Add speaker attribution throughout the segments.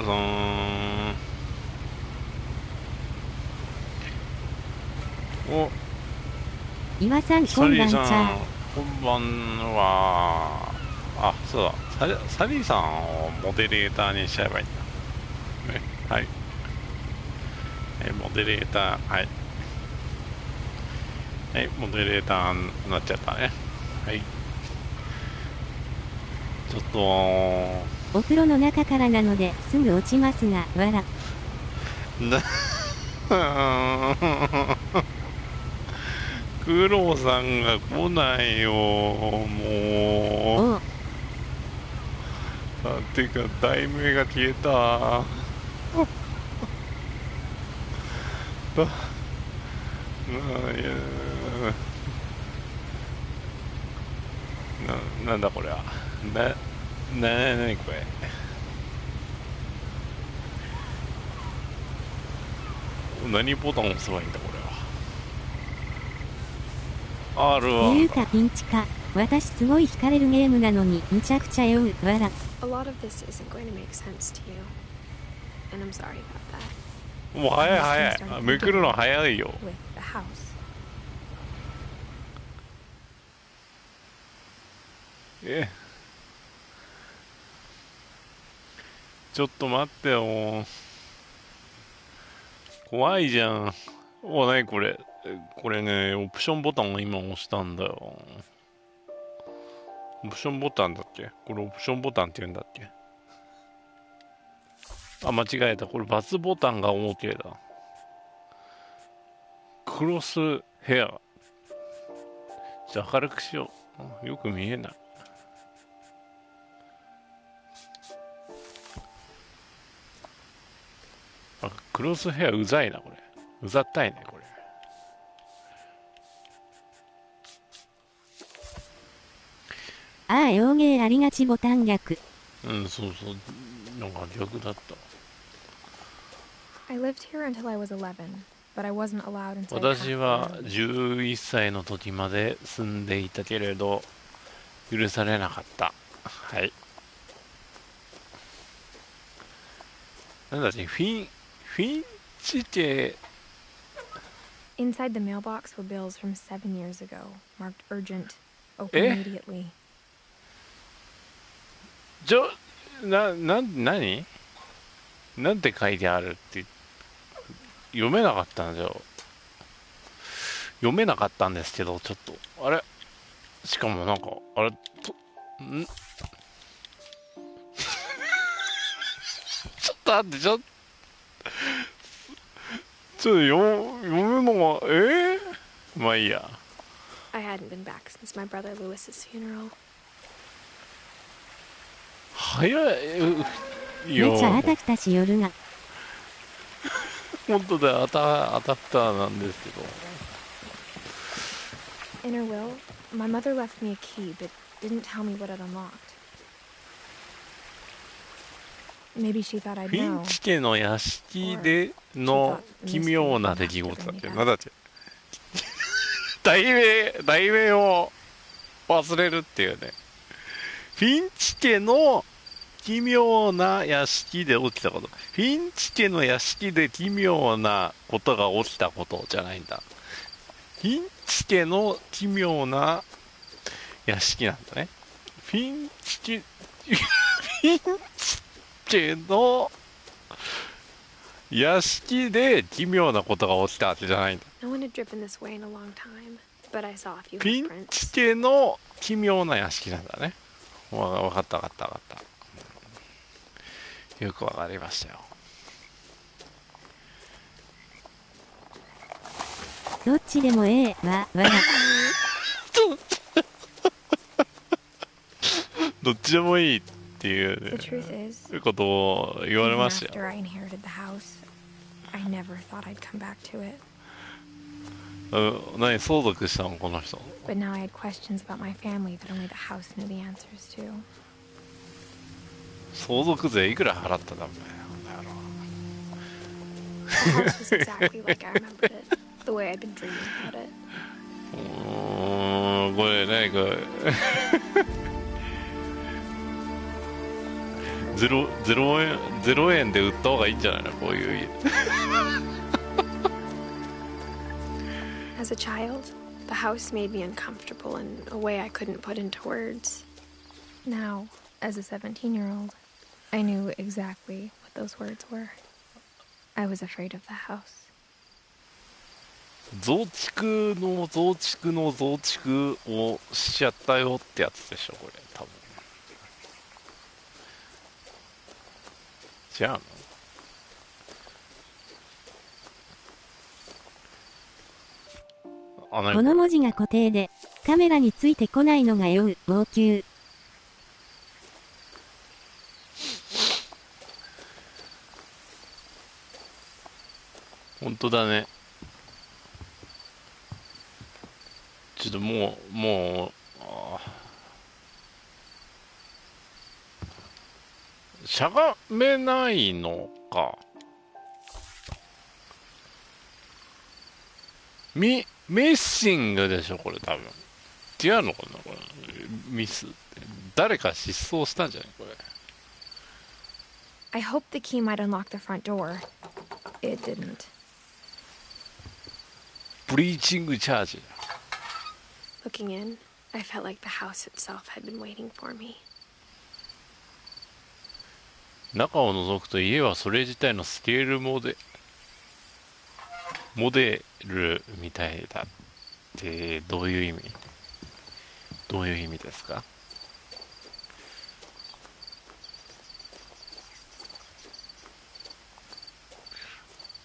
Speaker 1: 皆さん。お、
Speaker 2: 岩さん、こんばんちゃ。
Speaker 1: こんばんは。あ、そうだ。サリーさんをモデレーターにしちゃえばいいんだ。ね。はい。モデレーター、はい。はい、モデレーターになっちゃったね。はい。ちょっと、
Speaker 2: お風呂の中からなのですぐ落ちますが、わら。
Speaker 1: クロウさんが来ないよ、もう。てか、題名が消えた。なんだこれは。なにこれ。何ボタンを押せばいいんだこれは。R は。
Speaker 2: ていうかピンチか。私すごい惹かれるゲームなのにむちゃくちゃ酔う、わら。
Speaker 1: もう早い早い。めくるの早いよ。ちょっと待ってよ。怖いじゃん。何これ。これね、オプションボタンを今押したんだよ。オプションボタンだっけ？これオプションボタンって言うんだっけ？あ、間違えた。これ×ボタンが OK だ。クロスヘア。じゃあ明るくしよう。よく見えない。クロスヘアうざいな、これ。うざったいね、これ。
Speaker 2: 洋芸ありがちボタン逆。
Speaker 1: うん、そうそう。なんか逆だった。私は11歳の時まで住んでいたけれど、許されなかった。はい。なんだっけ、フィンチ家。
Speaker 3: Inside the mailbox were bills from 7 years ago, marked urgent. Open immediately.
Speaker 1: 何なんて書いてあるって読めなかったんだよ。読めなかったんですけど、ちょっと、あれしかもなんか、あれちょっと待って、ちょっと読むのが、まあいいや。
Speaker 3: I hadn't been back since my brother Lewis's funeral.
Speaker 1: 早いよ。
Speaker 2: めちゃあたふたしよるが。
Speaker 1: 本当だよ、アダプターなんですけど。
Speaker 3: In her will, my mother left me a key, but didn't tell me what it unlocked. Maybe she thought I'd
Speaker 1: フィ
Speaker 3: know.
Speaker 1: ンチ家の屋敷での奇妙な出来事だっけ？なんだっけ？題名を忘れるっていうね。フィンチ家の奇妙な屋敷で起きたこと。フィンチ家の屋敷で奇妙なことが起きたことじゃないんだ。フィンチ家の奇妙な屋敷なんだね。フィンチ家の屋敷で奇妙なことが起きたってじゃないんだ。
Speaker 3: No one had driven this way in a long time, but I saw a few
Speaker 1: フィン
Speaker 3: footprints.
Speaker 1: チ家の奇妙な屋敷なんだね。わかった。よくわかりましたよ。
Speaker 2: どっちでもわら。
Speaker 1: どっちでもいいっていう、ことを言われましたよ。何相続したのこの人。
Speaker 3: But now I had questions about my family that only the house knew the answers to.
Speaker 1: 相続税いくら払ったんだろうね。
Speaker 3: The house was exactly like I remembered it, the way I'd been dreaming about it.
Speaker 1: これ何これ0円で売った方がいいんじゃないの、こういう家。
Speaker 3: As a child, the house made me uncomfortable in a way I couldn't put into words. Now, as a 17-year-old, I knew exactly what those words were. I was afraid of the house.
Speaker 1: 増築の増築の増築をしちゃったよってやつでしょ、これ多分。違うの？
Speaker 2: この文字が固定でカメラについてこないのが酔う号泣。
Speaker 1: 本当だね。ちょっともうしゃがめないのか。メッシングでしょこれ多分。違うのかなこれ。ミスって誰か失踪したんじゃないこれ。
Speaker 3: I hoped the key might unlock the front door. It didn't.
Speaker 1: ブリーチングチャージ。
Speaker 3: Looking in, I felt like the house itself had been waiting for me.
Speaker 1: 中を覗くと家はそれ自体のスケールモデルみたいだってどういう意味？どういう意味ですか？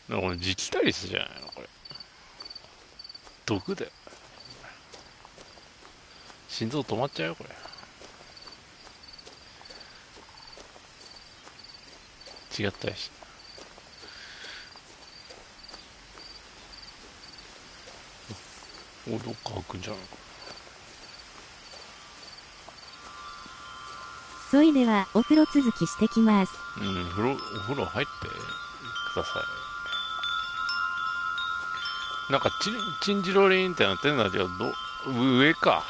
Speaker 1: なんかこれジキタリスじゃないのこれ。毒だよ。心臓止まっちゃうよこれ。違ったりして。お、どっか開くんじゃないか。
Speaker 2: そいではお風呂続きしてきます。
Speaker 1: お風呂入ってください。なんかチンジロリンってなってんだけど、上か。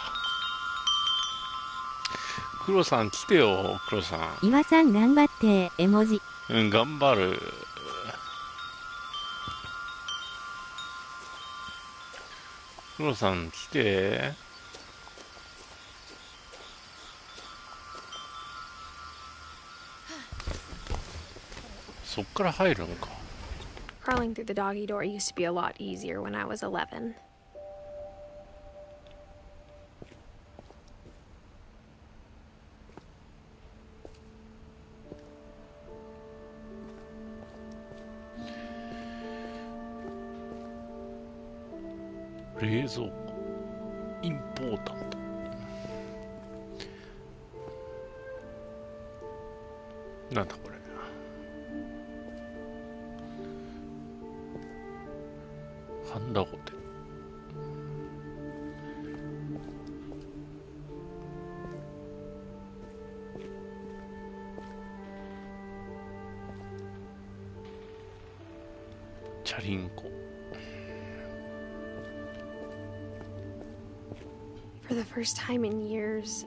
Speaker 1: 黒さん来てよ、黒さん。
Speaker 2: 岩さん頑張って、絵文字。
Speaker 1: 頑張る。黒さん来て。そっから入るのか。
Speaker 3: Crawling through the doggy door used to be a lot easier when I was 11.
Speaker 1: 冷蔵庫インポータント。なんだこれ。ハンダゴテ。チャリンコ。
Speaker 3: For the first time in years,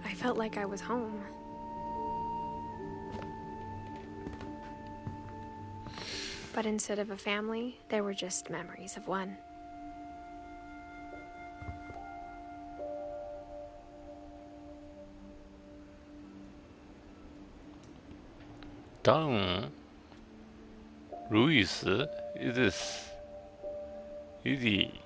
Speaker 3: I felt like I was home. But instead of a family, there were just memories of one.
Speaker 1: Down, Luis, Edith, Eddie.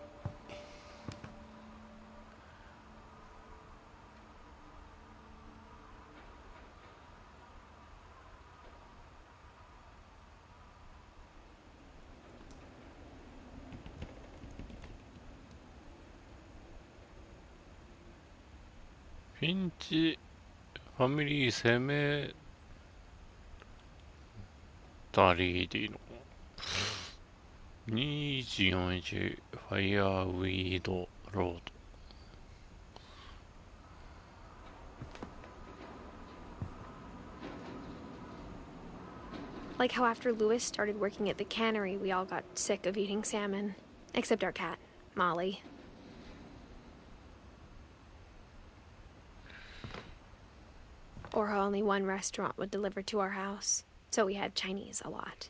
Speaker 1: フィンチファミリー攻めたりでいいのかな。2141ファイヤーウィードロード。
Speaker 3: Like how after Louis started working at the cannery, we all got sick of eating salmon. Except our cat, Molly. or how only one restaurant would deliver to our house, so we had Chinese a lot.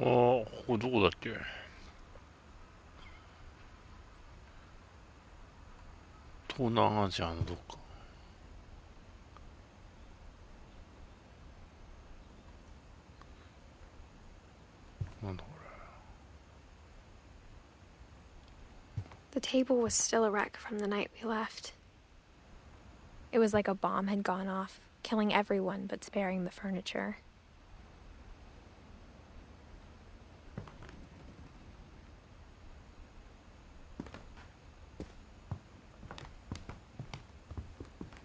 Speaker 1: Ah, ここどこだっけ？東南アジアのどっか。なんだこ
Speaker 3: The table was still a wreck from the night we left. It was like a bomb had gone off, killing everyone but sparing the furniture.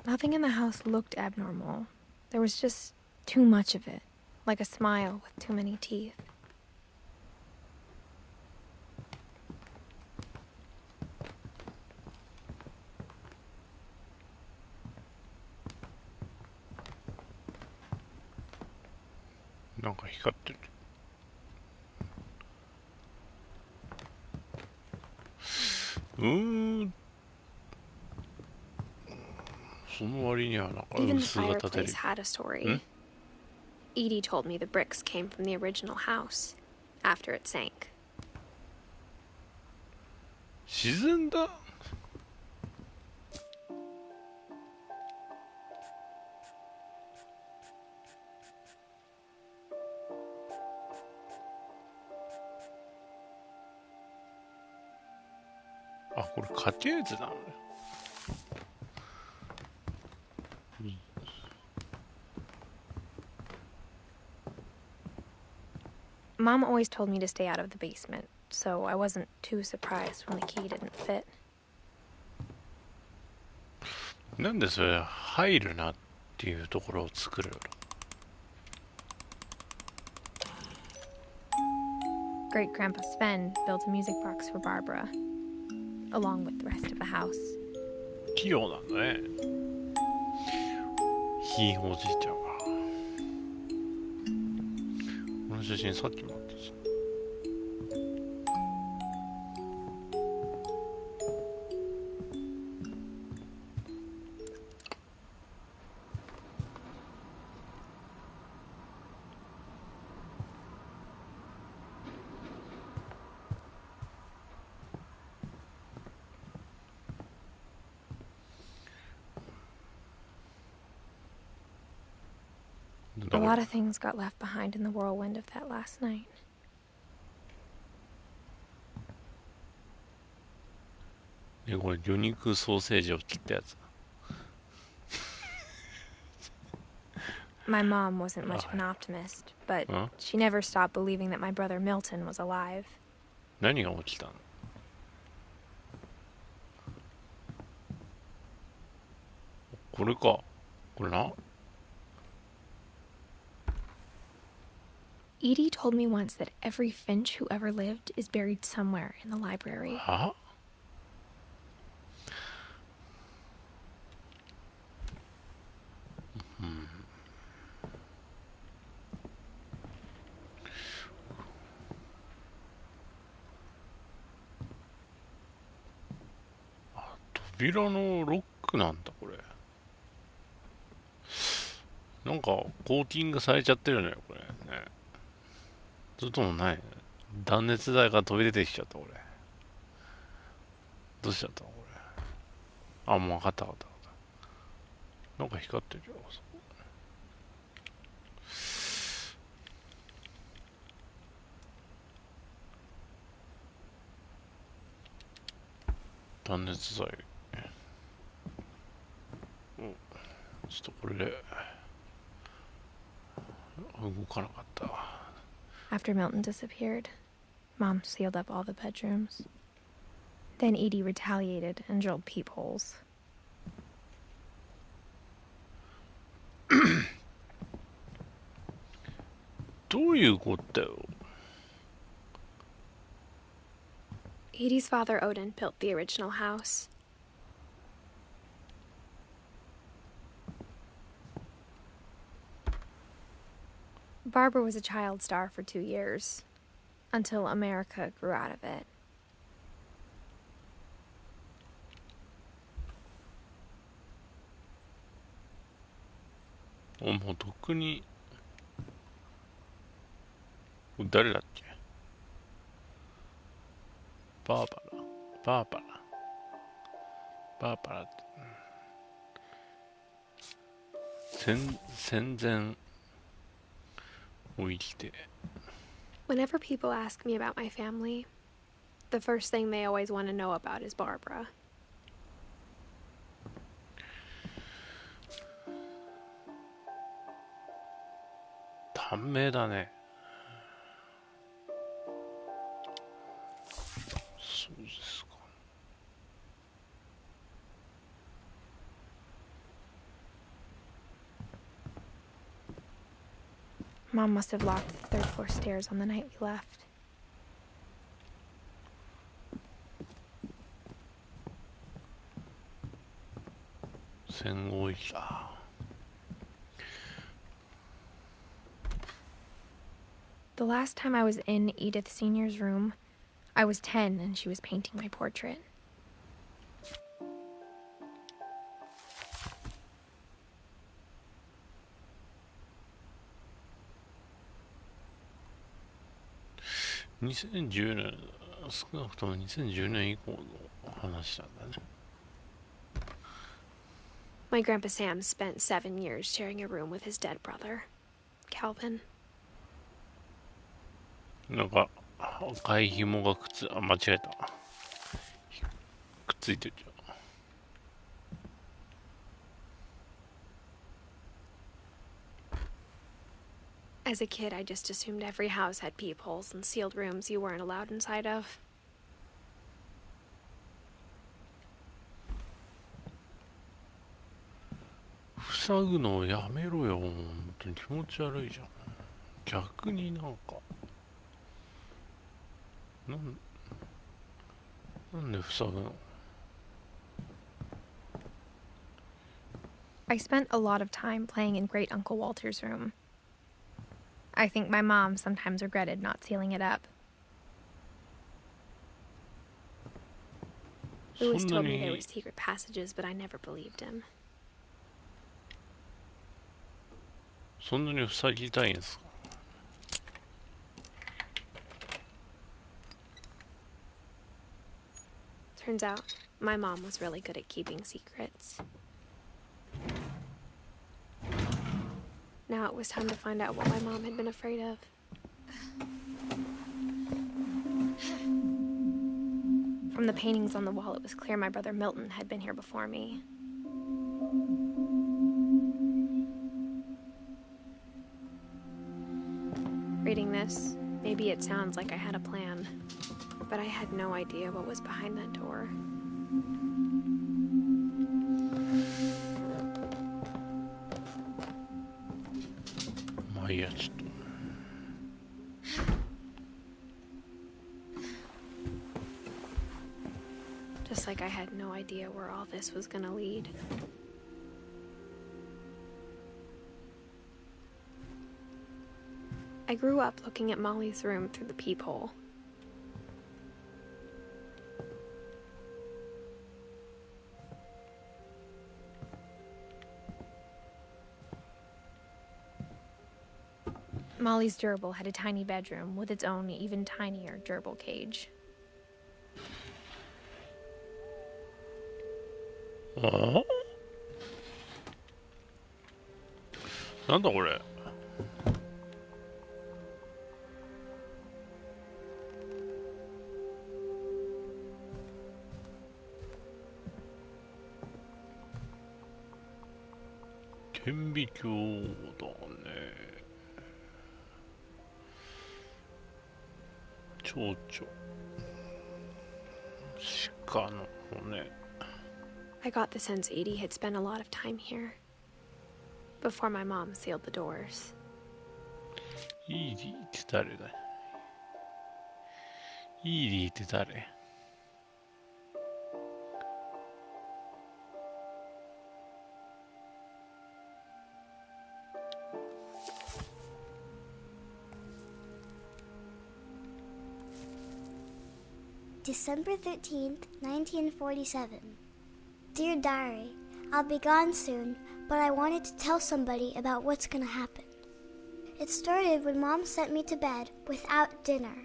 Speaker 3: Nothing in the house looked abnormal. There was just too much of it, like a smile with too many teeth.
Speaker 1: れ？なんか光ってる。その割にはなんか
Speaker 3: Even the
Speaker 1: 薄型テレ
Speaker 3: fireplace
Speaker 1: ビ。
Speaker 3: had a story. Edie told me the bricks came from the original house after it sank.
Speaker 1: 沈んだ？あ、これ家系図なのね。
Speaker 3: Mom always told me to stay out of the basement, so I wasn't too surprised when the key didn't fit.
Speaker 1: なんでそれ入るなっていうところを作るの？
Speaker 3: Great Grandpa Sven built a music box for Barbara, along with the rest of the house.
Speaker 1: 器用なんだね。ひいおじいちゃんが。この写真さっきもあったし。
Speaker 3: A lot of things got left behind in the whirlwind of that last night.
Speaker 1: ね、これ魚肉ソーセージを切ったやつ。
Speaker 3: My mom wasn't much of an optimist, but she never stopped believing that my brother Milton was alive.
Speaker 1: 何が起きたの？これか。これな。
Speaker 3: Edie told me once that every Finch who ever lived is buried somewhere in the library.
Speaker 1: は？扉のロックなんだこれ。なんかコーティングされちゃってるねこれね。それともない、断熱材が飛び出てきちゃったこれ。どうしちゃったのこれ。あ、もう分かった分かった分かった。なんか光ってるよ。断熱材。ちょっとこれで動かなかった。
Speaker 3: After Milton disappeared, Mom sealed up all the bedrooms. Then Edie retaliated and drilled peepholes.
Speaker 1: どういうことよ。
Speaker 3: Edie's father Odin built the original house. Barbara was a child star for 2 years, until America grew out of it.
Speaker 1: もうとっくに誰だっけ。バーバラって戦前を生きて。
Speaker 3: Whenever people ask me about my family, the first thing they always want to know about is Barbara.
Speaker 1: 短命だね。そうですか。
Speaker 3: Mom must have locked the third floor stairs on the night we left.
Speaker 1: 戦後生きた。
Speaker 3: The last time I was in Edith Sr.'s room, I was 10 and she was painting my portrait.2010
Speaker 1: 年、少なくとも2010年以降の話なんだね。
Speaker 3: My Grandpa Sam spent 7 years sharing a room with his dead brother, Calvin.
Speaker 1: なんか赤い紐が間違えた。くっついてるじゃん。
Speaker 3: As a kid, I just assumed every house had peepholes and sealed rooms you weren't allowed inside of.
Speaker 1: 塞ぐのをやめろよ。本当に気持ち悪いじゃん。逆になんかなんで塞ぐの。
Speaker 3: I spent a lot of time playing in Great Uncle Walter's room. I think my mom sometimes regretted not sealing it up. Louis told me there were secret passages, but I never believed him.
Speaker 1: そんなに塞ぎたいんですか。
Speaker 3: Turns out, my mom was really good at keeping secrets. Now it was time to find out what my mom had been afraid of. From the paintings on the wall, it was clear my brother Milton had been here before me. Reading this, maybe it sounds like I had a plan, but I had no idea what was behind that door. Just like I had no idea where all this was gonna lead. I grew up looking at Molly's room through the peephole. Molly's gerbil had a tiny bedroom with its own even tinier gerbil cage.
Speaker 1: ああ、なんだこれ。顕微鏡だね。蝶々、鹿の骨。
Speaker 3: I got the sense Edie had spent a lot of time here before my mom sealed the doors.
Speaker 1: イーリーって誰だ。イーリーって誰。
Speaker 4: December 13th, 1947. Dear Diary, I'll be gone soon, but I wanted to tell somebody about what's gonna happen. It started when Mom sent me to bed without dinner.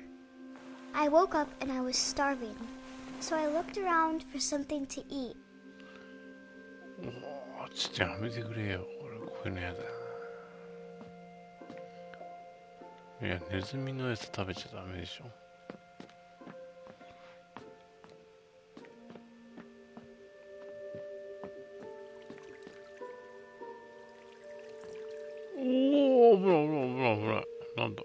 Speaker 4: I woke up and I was starving, so I looked around for something to eat.
Speaker 1: おー、ちょっとやめてくれよ。俺こういうのやだ。いや、ネズミのやつ食べちゃダメでしょ。おお、危ない危ない危ない危ない。なんだ。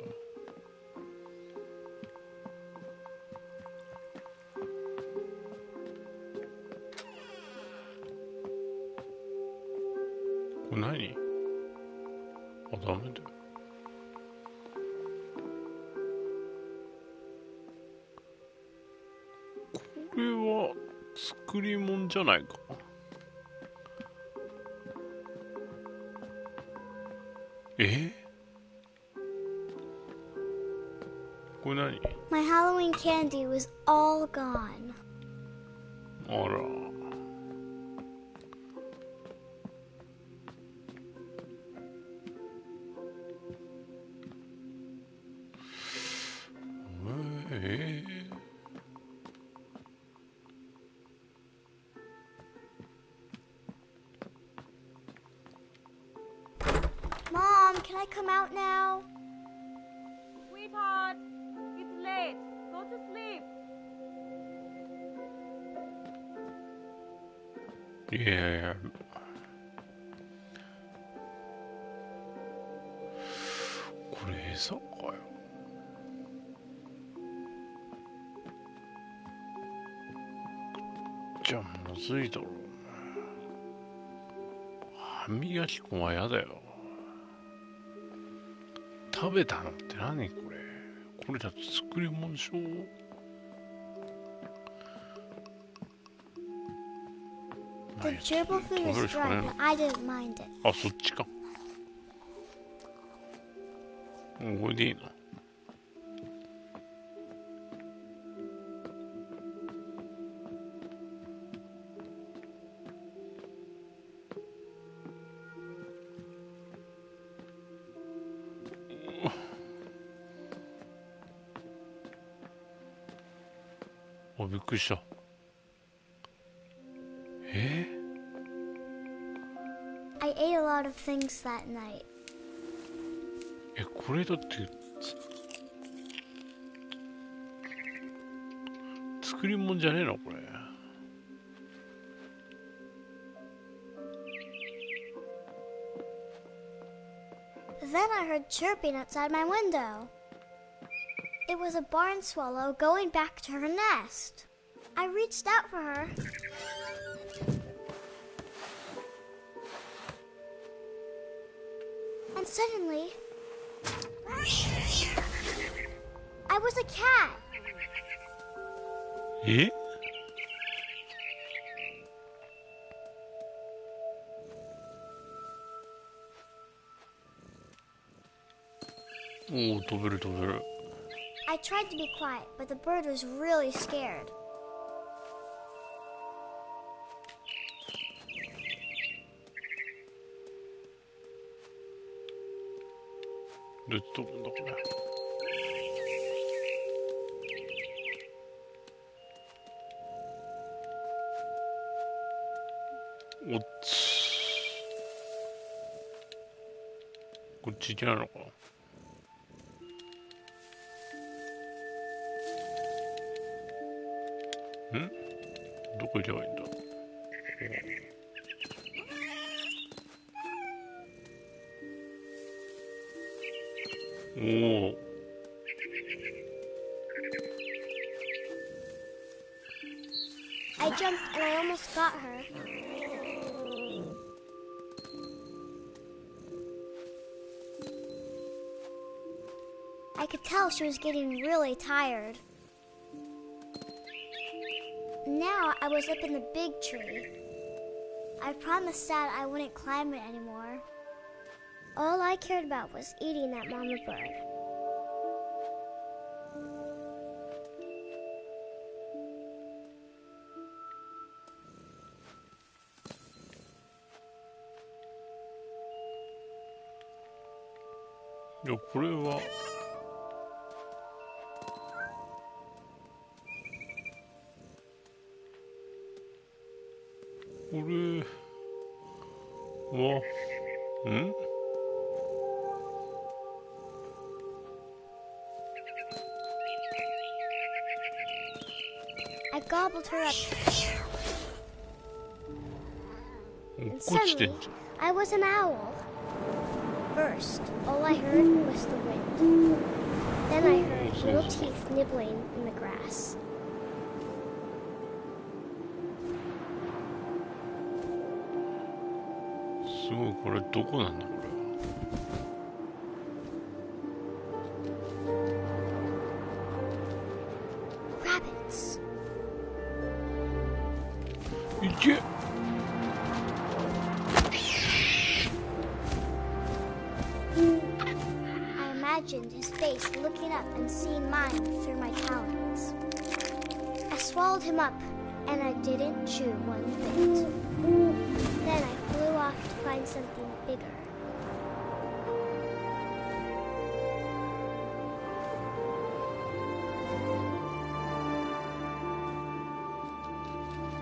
Speaker 1: これ何？あ、ダメだよ。これは作り物じゃないか。これ何？
Speaker 4: My Halloween candy was all gone.
Speaker 1: あら。
Speaker 4: Mom, can I come out now?
Speaker 5: Sweetheart, it's late. Go to sleep.
Speaker 1: いやいや。これ餌かよ。じゃあまずいだろうね。歯磨き粉はやだよ。食べたのって何これ。これだって作り物でしょ。
Speaker 4: The gerbil food was dry, but I didn't mind it.
Speaker 1: あ、そっちか。もうこれでいいの？あ、びっくりした。
Speaker 4: I ate a lot of things that night.
Speaker 1: これだって作り物じゃねえのこれ。
Speaker 4: Then I heard chirping outside my window. It was a barn swallow going back to her nest. I reached out for her. And suddenly, I was a cat.
Speaker 1: おお、飛べる飛べる。
Speaker 4: I tried to be quiet, but the bird was really scared.
Speaker 1: どうやって飛ぶんだこれ。おっち。こっち行けないのかな。どこ行けばいいんだ。おお。
Speaker 4: I jumped and I almost got her. I could tell she was getting really tired. Now I was up in the big tree. I promised Dad I wouldn't climb it anymore. All I cared about was eating that mama bird. 」 「
Speaker 1: いや、これはこれは
Speaker 4: I gobbled her up.
Speaker 1: 落
Speaker 4: And
Speaker 1: っこちて
Speaker 4: suddenly,
Speaker 1: んじ
Speaker 4: I was an owl. First, all I heard was the wind. Then I heard little teeth nibbling in the grass.
Speaker 1: ゃん。すごい、これどこなんだこれは。
Speaker 4: Rabbits.
Speaker 1: いけ。
Speaker 4: I imagined his face looking up and seeing mine through my talons. I swallowed him up, and I didn't chew one bit. Then I flew off to find something bigger.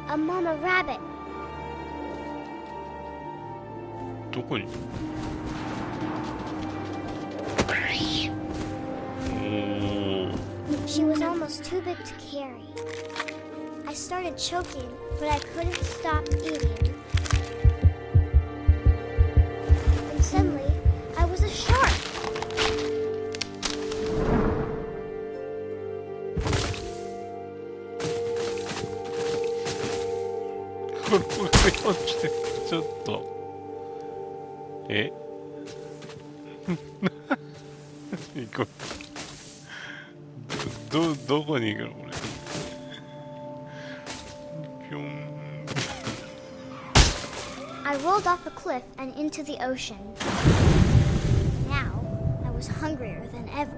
Speaker 4: A mama rabbit.
Speaker 1: どこに。
Speaker 4: She was almost too big to carry. I started choking, but I couldn't stop eating. And suddenly, I was a shark.
Speaker 1: これ落ちてちょっと行こう。どこに行くのこれ。ぴょん。
Speaker 4: I rolled off a cliff and into the ocean. Now, I was hungrier than ever.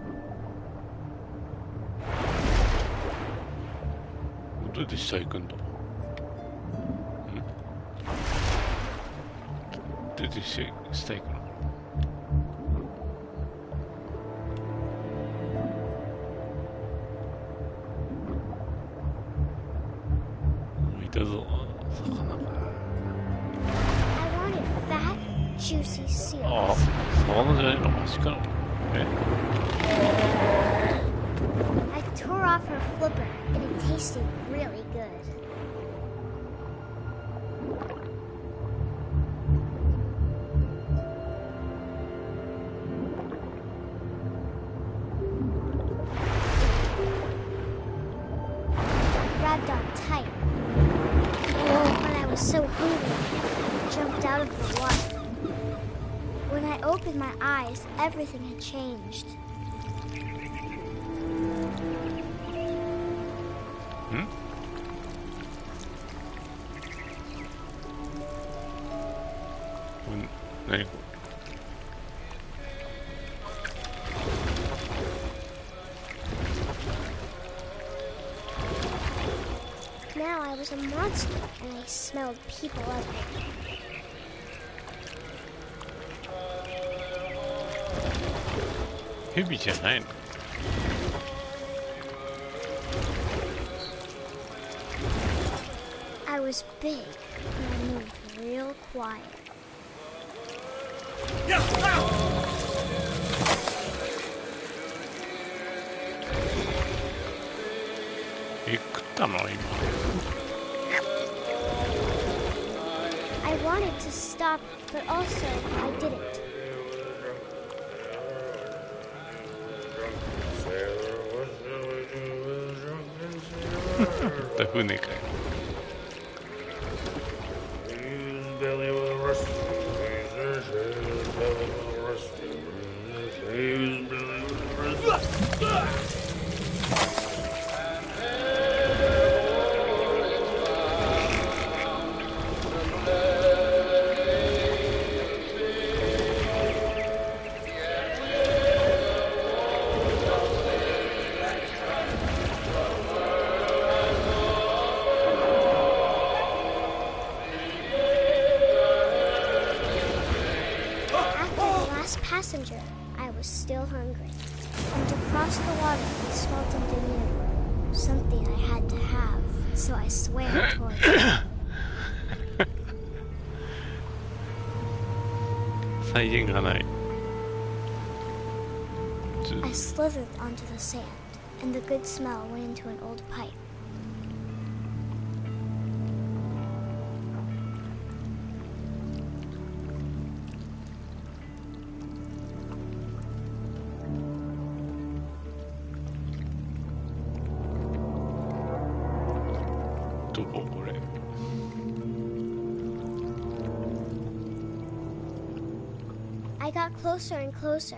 Speaker 1: どうやって下行くんだ。どうやって下行くの。いたぞ、魚が。
Speaker 4: I wanted fat, juicy seals.
Speaker 1: ああ、魚じゃないの、足かな。
Speaker 4: I tore off her flipper, and it tasted really good. 'Grabbed on tight. Oh, but I was so hungry, I jumped out of the water. When I opened my eyes, everything had changed.
Speaker 1: 何これ。
Speaker 4: Now I was a monster, and I smelled people everywhere.
Speaker 1: ヘビじゃないの。
Speaker 4: I was big, and I moved real quiet.
Speaker 1: 食ったの今。
Speaker 4: I wanted to stop, but also I didn't.
Speaker 1: 船かよ。
Speaker 4: Passenger, I was still And to cross the water, we smelt into new, something I had to have, so I swam towards it.
Speaker 1: 再現がない。
Speaker 4: I slithered onto the sand, and the good smell went into an old pipe. I got closer and closer.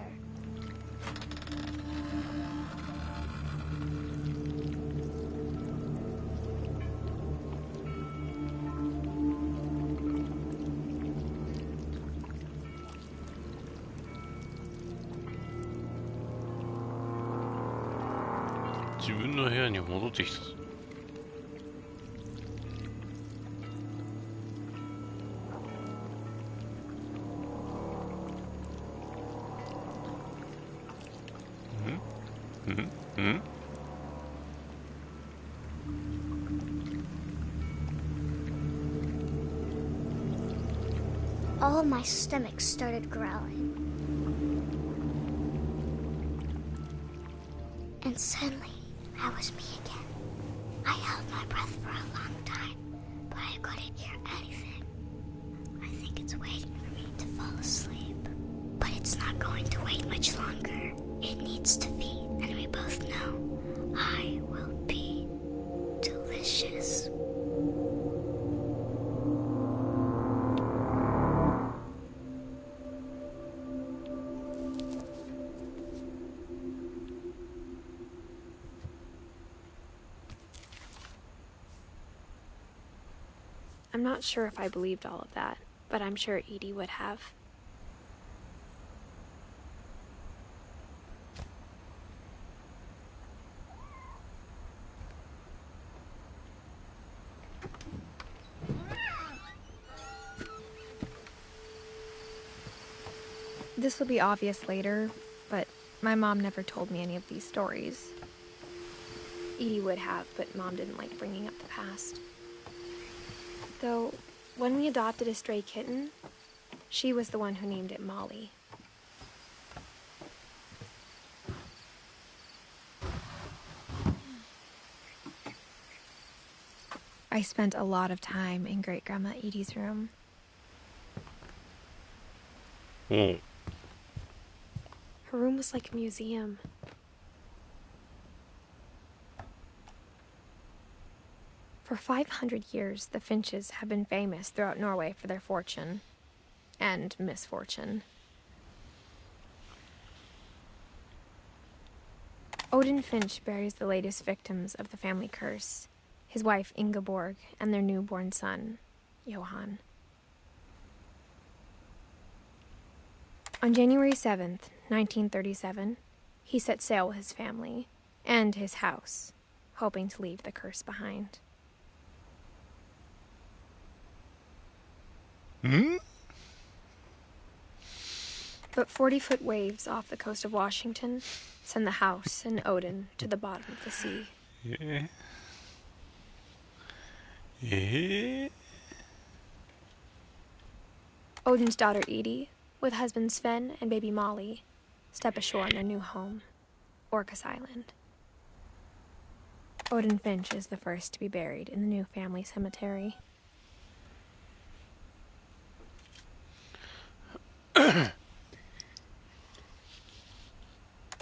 Speaker 4: All my stomach started growling. And suddenly, I was me again. I held my breath for a long time, but I couldn't hear anything. I think it's waiting for me to fall asleep. But it's not going to wait much longer. It needs to feed, and we both know I will be delicious.
Speaker 3: I'm not sure if I believed all of that, but I'm sure Edie would have. This will be obvious later, but my mom never told me any of these stories. Edie would have, but Mom didn't like bringing up the past. Though, when we adopted a stray kitten, she was the one who named it Molly. I spent a lot of time in Great-Grandma Edie's room. Her room was like a museum. For 500 years, the Finches have been famous throughout Norway for their fortune and misfortune. Odin Finch buries the latest victims of the family curse, his wife Ingeborg and their newborn son, Johan. On January 7th, 1937, he set sail with his family and his house, hoping to leave the curse behind. But 40-foot waves off the coast of Washington send the house and Odin to the bottom of the sea. Odin's daughter Edie, with husband Sven and baby Molly, step ashore in their new home, Orcas Island. Odin Finch is the first to be buried in the new family cemetery.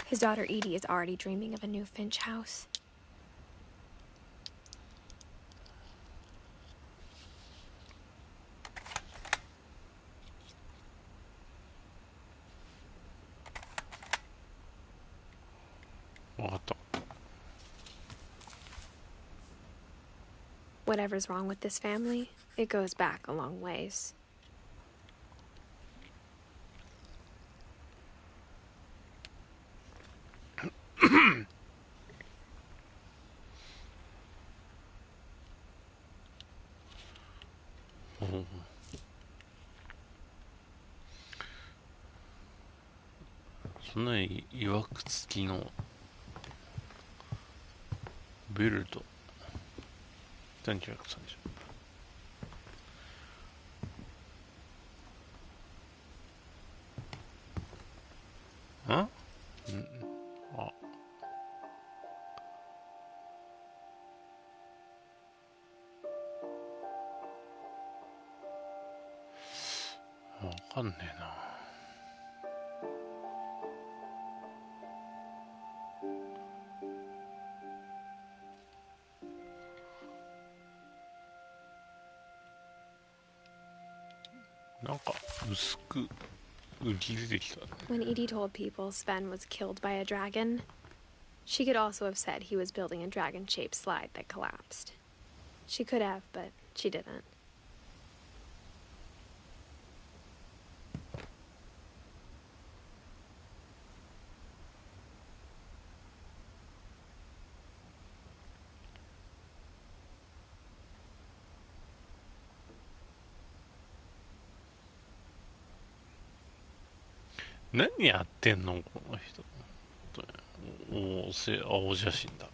Speaker 3: His daughter Edie is already dreaming of a new Finch house. Whatever's wrong with this family, it goes back a long ways.
Speaker 1: そんなにいわくつきのベルト1930。ん？あ、わかんねえな。なんか薄く浮き出てきたね。
Speaker 3: When Edie told people Sven was killed by a dragon, she could also have said he was building a dragon-shaped slide that collapsed. She could have, but she didn't.
Speaker 1: 「何やってんのこの人」青写真だ。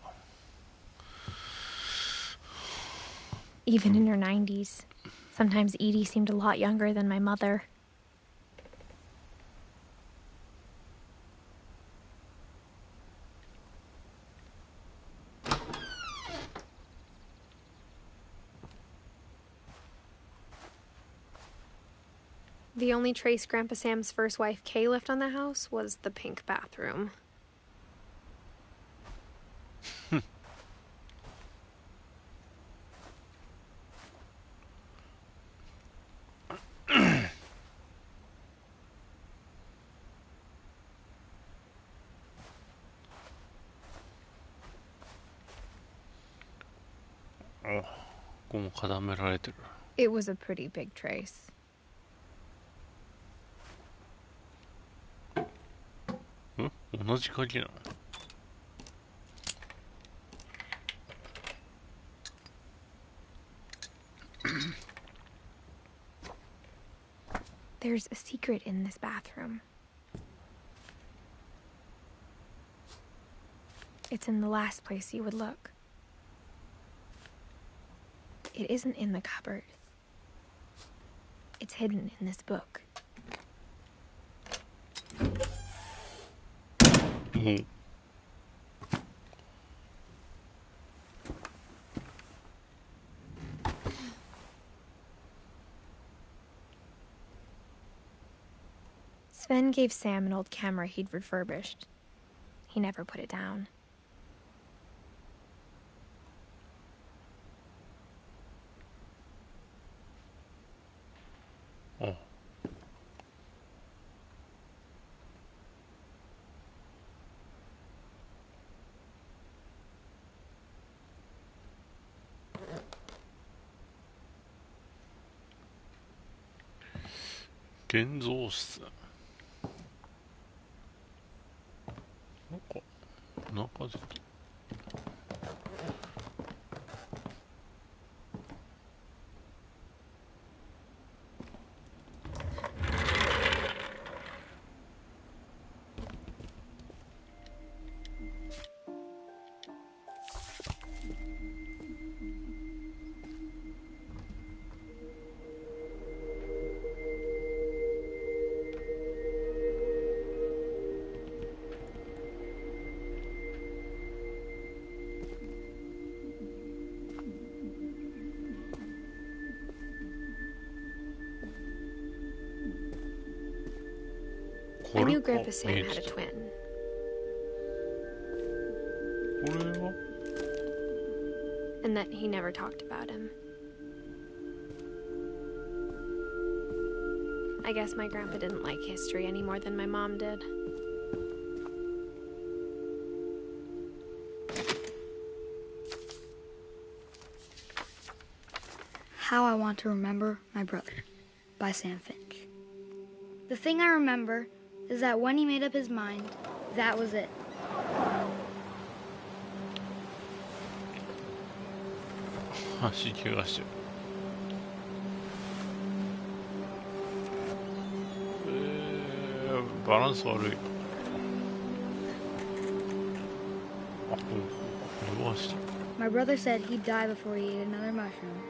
Speaker 3: Even in her 90s, sometimes Edie seemed a lot younger than my mother. The only trace Grandpa Sam's first wife Kay left on the house was the pink bathroom. It was a pretty big trace. There's a secret in this bathroom. It's in the last place you would look. It isn't in the cupboard. It's hidden in this book. Sven gave Sam an old camera he'd refurbished. He never put it down.
Speaker 1: Oh.
Speaker 3: I knew Grandpa Sam had a twin. And that he never talked about him. I guess my grandpa didn't like history any more than my mom did.
Speaker 6: How I Want to Remember My Brother by Sam Finch. The thing I remember is that when he made up his mind, that was it.
Speaker 1: どうした
Speaker 6: My brother said he'd die before he ate another mushroom.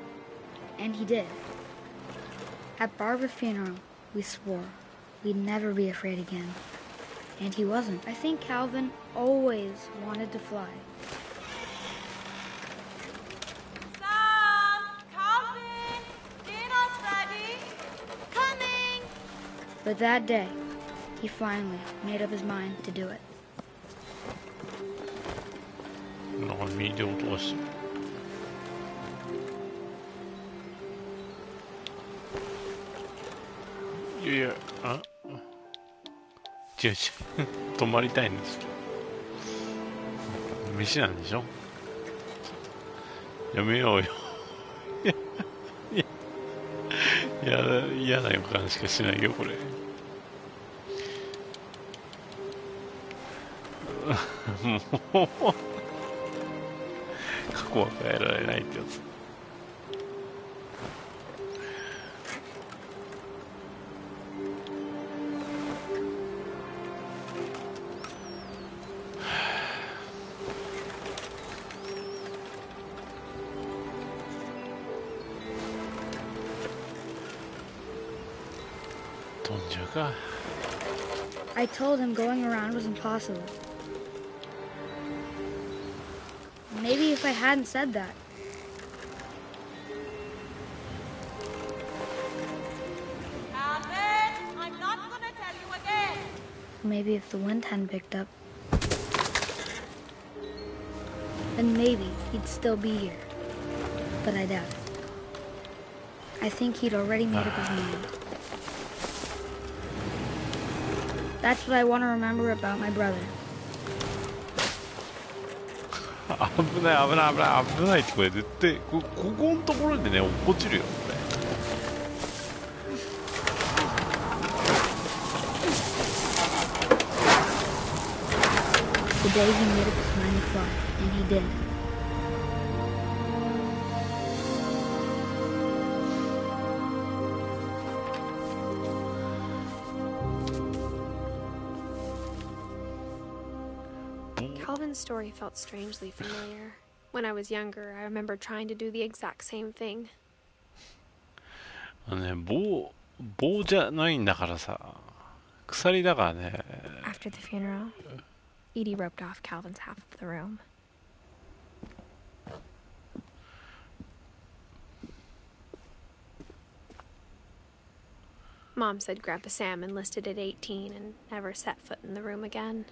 Speaker 6: And he did. At Barbara's funeral, we swore we'd never be afraid again. And he wasn't. I think Calvin always wanted to fly.
Speaker 5: Sam! Calvin! Dinner's ready! Coming!
Speaker 6: But that day, he finally made up his mind to do it.
Speaker 1: なんか右で音がしてる。いやいや、あ違う違う泊まりたいんですけど飯なんでしょ。やめようよいや嫌な予感しかしないよこれもう過去は変えられないってやつ。飛んじゃうか。
Speaker 6: I told him going around was impossible. Maybe if I hadn't said that.
Speaker 5: Calvin! I'm not gonna tell you again!
Speaker 6: Maybe if the wind hadn't picked up. Then maybe he'd still be here. But I doubt it. I think he'd already made up his mind. That's what I want to remember about my brother.
Speaker 1: 危ない危ない危ない危ないってこれ絶対ここのところでね落っこちるよこれ。
Speaker 6: The day he made up his mind to fly, and he did.
Speaker 3: Calvin's story felt strangely familiar. When I was younger, I remember trying to do the exact same thing.
Speaker 1: あのね棒じゃないんだからさ鎖だからね。
Speaker 3: After the funeral, Edie roped off Calvin's half of the room. Mom said Grandpa Sam enlisted at 18 and never set foot in the room again.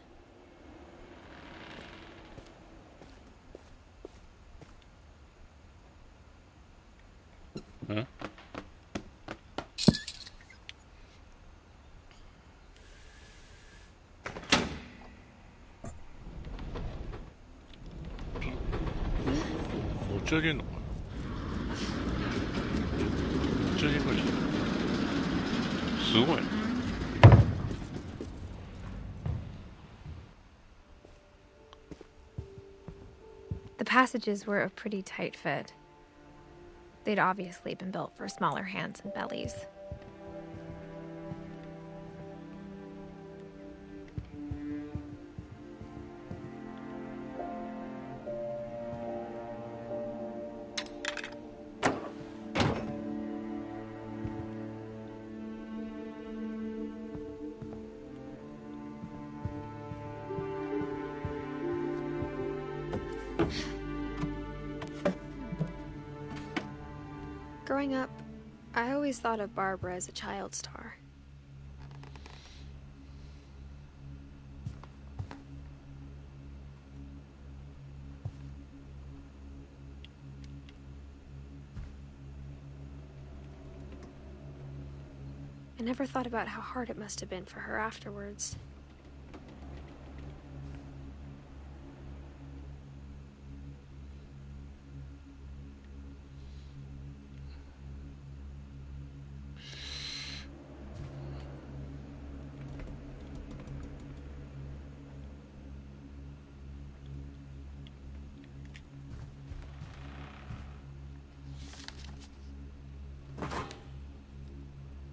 Speaker 1: Hmm?
Speaker 3: The passages were a pretty tight fit. They'd obviously been built for smaller hands and bellies. Growing up, I always thought of Barbara as a child star. I never thought about how hard it must have been for her afterwards.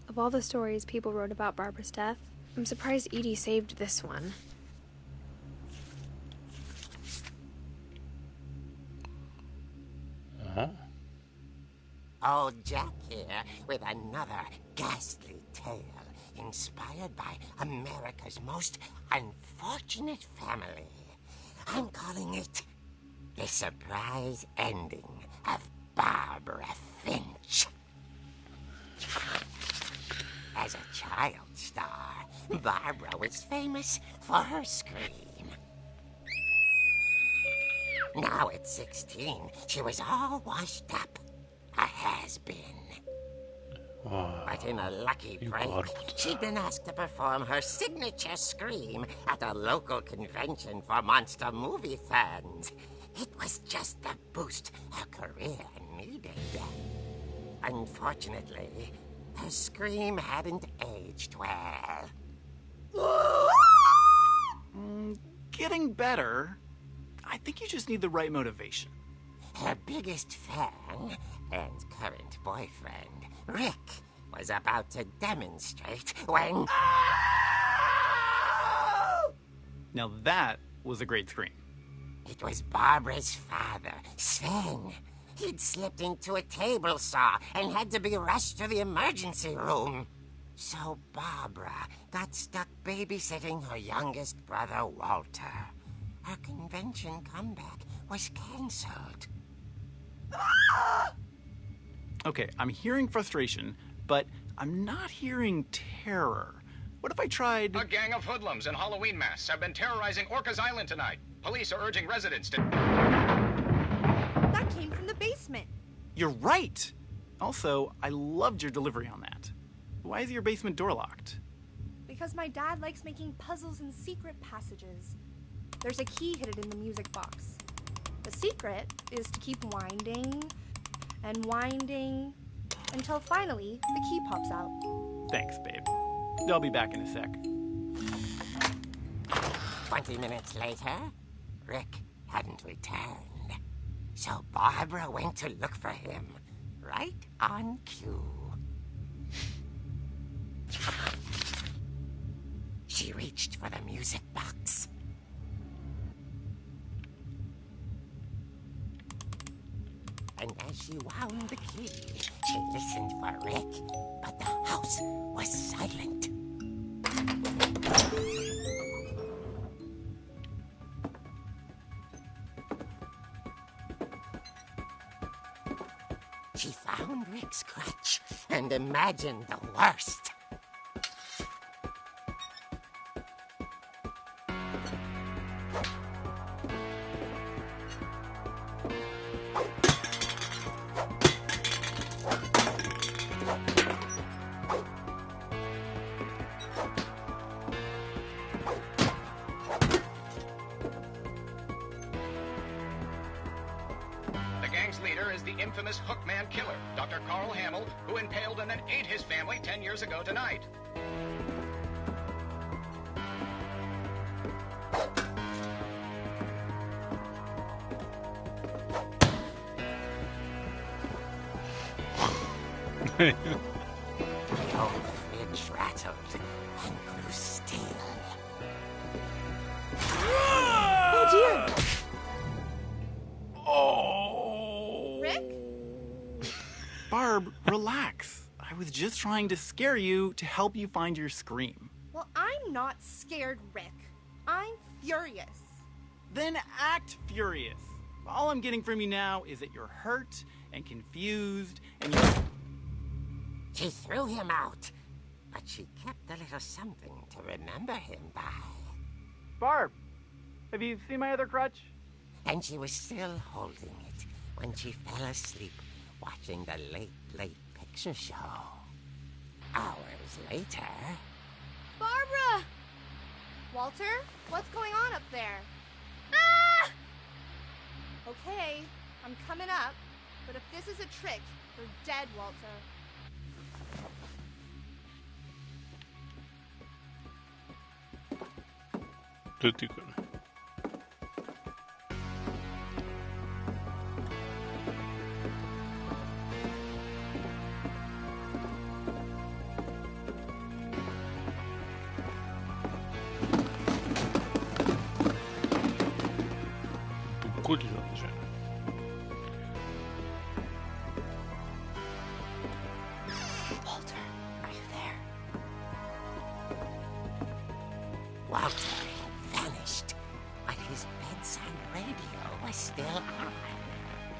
Speaker 3: Of all the stories people wrote about Barbara's death, I'm surprised Edie saved this one.
Speaker 7: Old Jack here with another ghastly tale inspired by America's most unfortunate family. I'm calling it The Surprise Ending of Barbara Finch. As a child star, Barbara was famous for her scream. Now at 16, she was all washed up. A has-been. But in a lucky break, she'd been asked to perform her signature scream at a local convention for monster movie fans. It was just the boost her career needed. Unfortunately, her scream hadn't aged well.
Speaker 8: Getting better. I think you just need the right motivation.
Speaker 7: Her biggest fan and current boyfriend, Rick, was about to demonstrate when...
Speaker 8: Now that was a great scream.
Speaker 7: It was Barbara's father, Sven. He'd slipped into a table saw and had to be rushed to the emergency room. So Barbara got stuck babysitting her youngest brother, Walter. Her convention comeback was cancelled.
Speaker 8: Okay, I'm hearing frustration, but I'm not hearing terror. What if I tried...
Speaker 9: A gang of hoodlums in Halloween masks have been terrorizing Orcas Island tonight. Police are urging residents to...
Speaker 5: That came from the basement.
Speaker 8: You're right! Also, I loved your delivery on that. Why is your basement door locked?
Speaker 5: Because my dad likes making puzzles and secret passages. There's a key hidden in the music box. The secret is to keep winding and winding until finally the key pops out.
Speaker 8: Thanks, babe. I'll be back in a sec.
Speaker 7: 20 minutes later, Rick hadn't returned. So Barbara went to look for him, right on cue. She reached for the music box. And as she wound the key, she listened for Rick, but the house was silent. She found Rick's crutch and imagined the worst.
Speaker 9: Infamous Hookman killer, Dr. Carl Hamill, who impaled and then ate his family 10 years ago tonight.
Speaker 7: The old fridge rattled and grew still.
Speaker 5: Oh dear! Rick?
Speaker 8: Barb, relax. I was just trying to scare you to help you find your scream.
Speaker 5: Well, I'm not scared, Rick. I'm furious.
Speaker 8: Then act furious. All I'm getting from you now is that you're hurt and confused and you're...
Speaker 7: She threw him out, but she kept a little something to remember him by.
Speaker 8: Barb, have you seen my other crutch?
Speaker 7: And she was still holding it when she fell asleep watching the late picture show. Hours later...
Speaker 5: Barbara! Walter, what's going on up there? Ah! Okay, I'm coming up, but if this is a trick, you're dead, Walter.
Speaker 1: Tutti con.
Speaker 7: bedside radio was still on.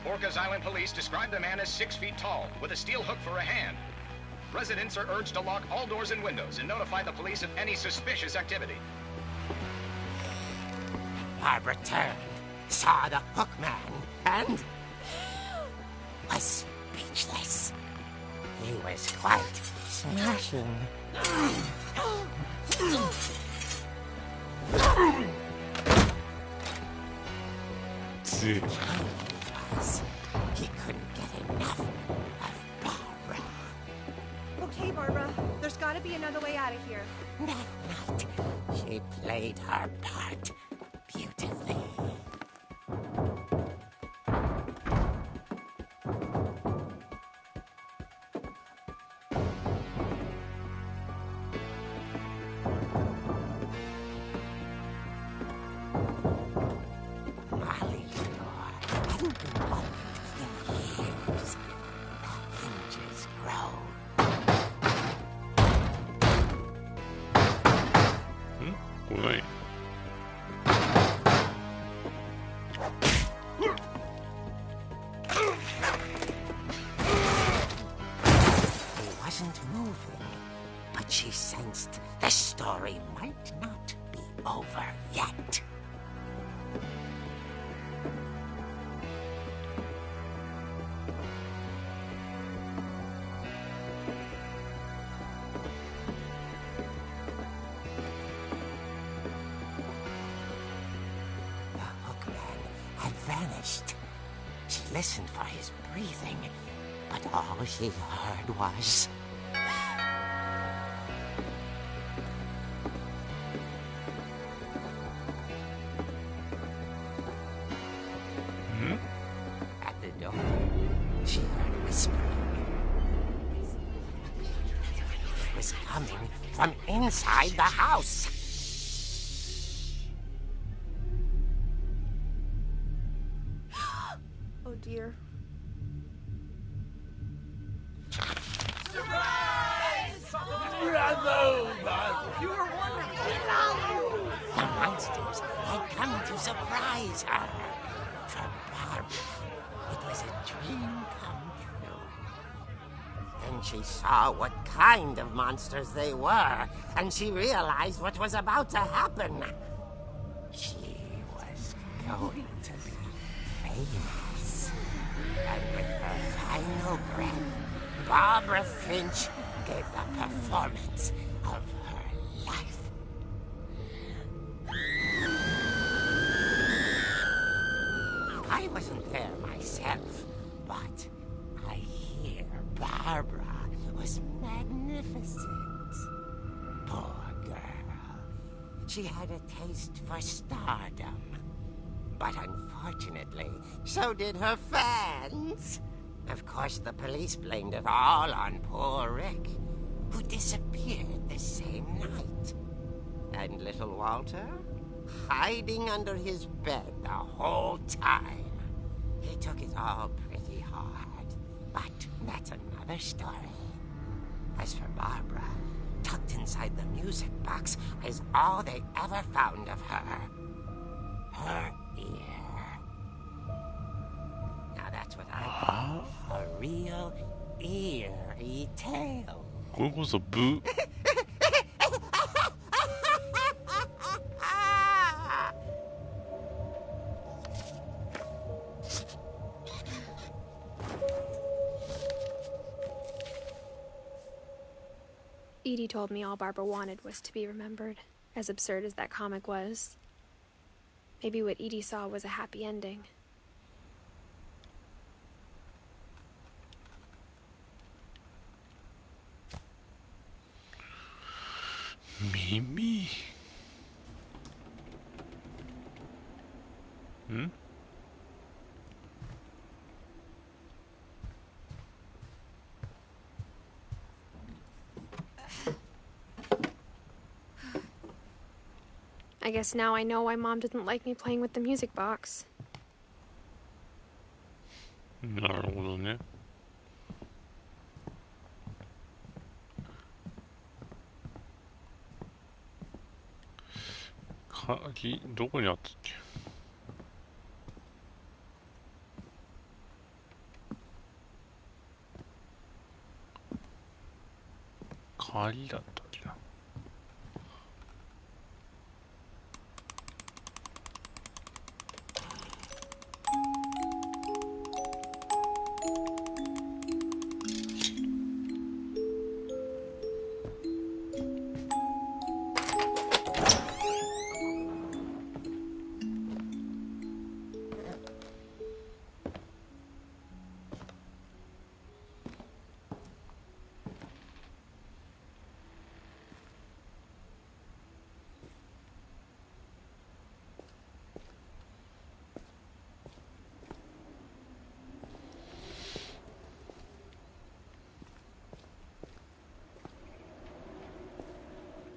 Speaker 9: Orcas Island police described the man as 6 feet tall, with a steel hook for a hand. Residents are urged to lock all doors and windows and notify the police of any suspicious activity.
Speaker 7: Barbara turned, saw the hook man, and was speechless. He was quite smashing. He couldn't get enough of Barbara.
Speaker 5: Okay, Barbara, there's gotta be another way out of here.
Speaker 7: That night, she played her part beautifully. Molly's door hadn't been opened in years. The hinges grow.
Speaker 1: Wait.
Speaker 7: He wasn't moving, but she sensed the story might not be over yet. The hookman had vanished. She listened for his breathing, but all she heard was... At the door, she heard whispering. It was coming from inside the house.
Speaker 5: Oh dear.
Speaker 7: The monsters had come to surprise her. For Barbara, it was a dream come true. Then she saw what kind of monsters they were, and she realized what was about to happen. She was going to be famous. And with her final breath, Barbara Finch gave the performance of her life. I wasn't there myself, but I hear Barbara was magnificent. Poor girl. She had a taste for stardom. But unfortunately, so did her fans. Of course, the police blamed it all on poor Rick, who disappeared the same night. And little Walter? Hiding under his bed the whole time. He took it all pretty hard, but that's another story. As for Barbara, tucked inside the music box is all they ever found of her. Her ear. Now that's what I call a real eerie tale.
Speaker 1: これこそブ
Speaker 3: Edie told me all Barbara wanted was to be remembered, as absurd as that comic was. Maybe what Edie saw was a happy ending.
Speaker 1: Mimi?
Speaker 3: I guess now I know why Mom didn't like me playing with the music box.
Speaker 1: なるほどね。鍵どこにあったっけ？鍵だったっけな。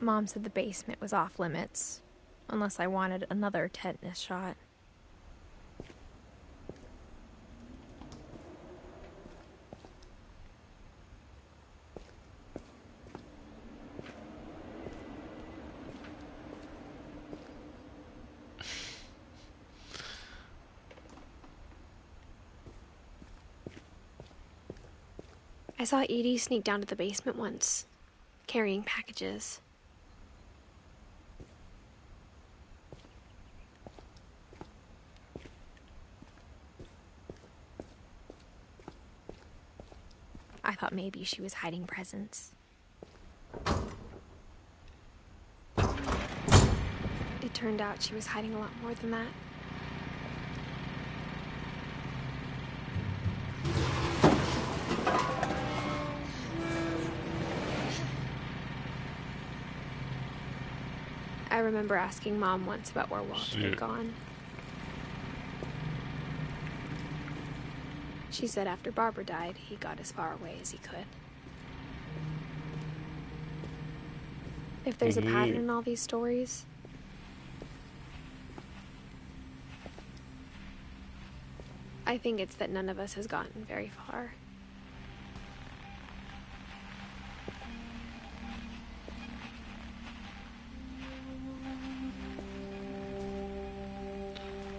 Speaker 3: Mom said the basement was off limits, unless I wanted another tetanus shot. I saw Edie sneak down to the basement once, carrying packages. I thought maybe she was hiding presents. It turned out she was hiding a lot more than that. I remember asking Mom once about where Walt had gone. She said after Barbara died, he got as far away as he could. If there's a pattern in all these stories, I think it's that none of us has gotten very far.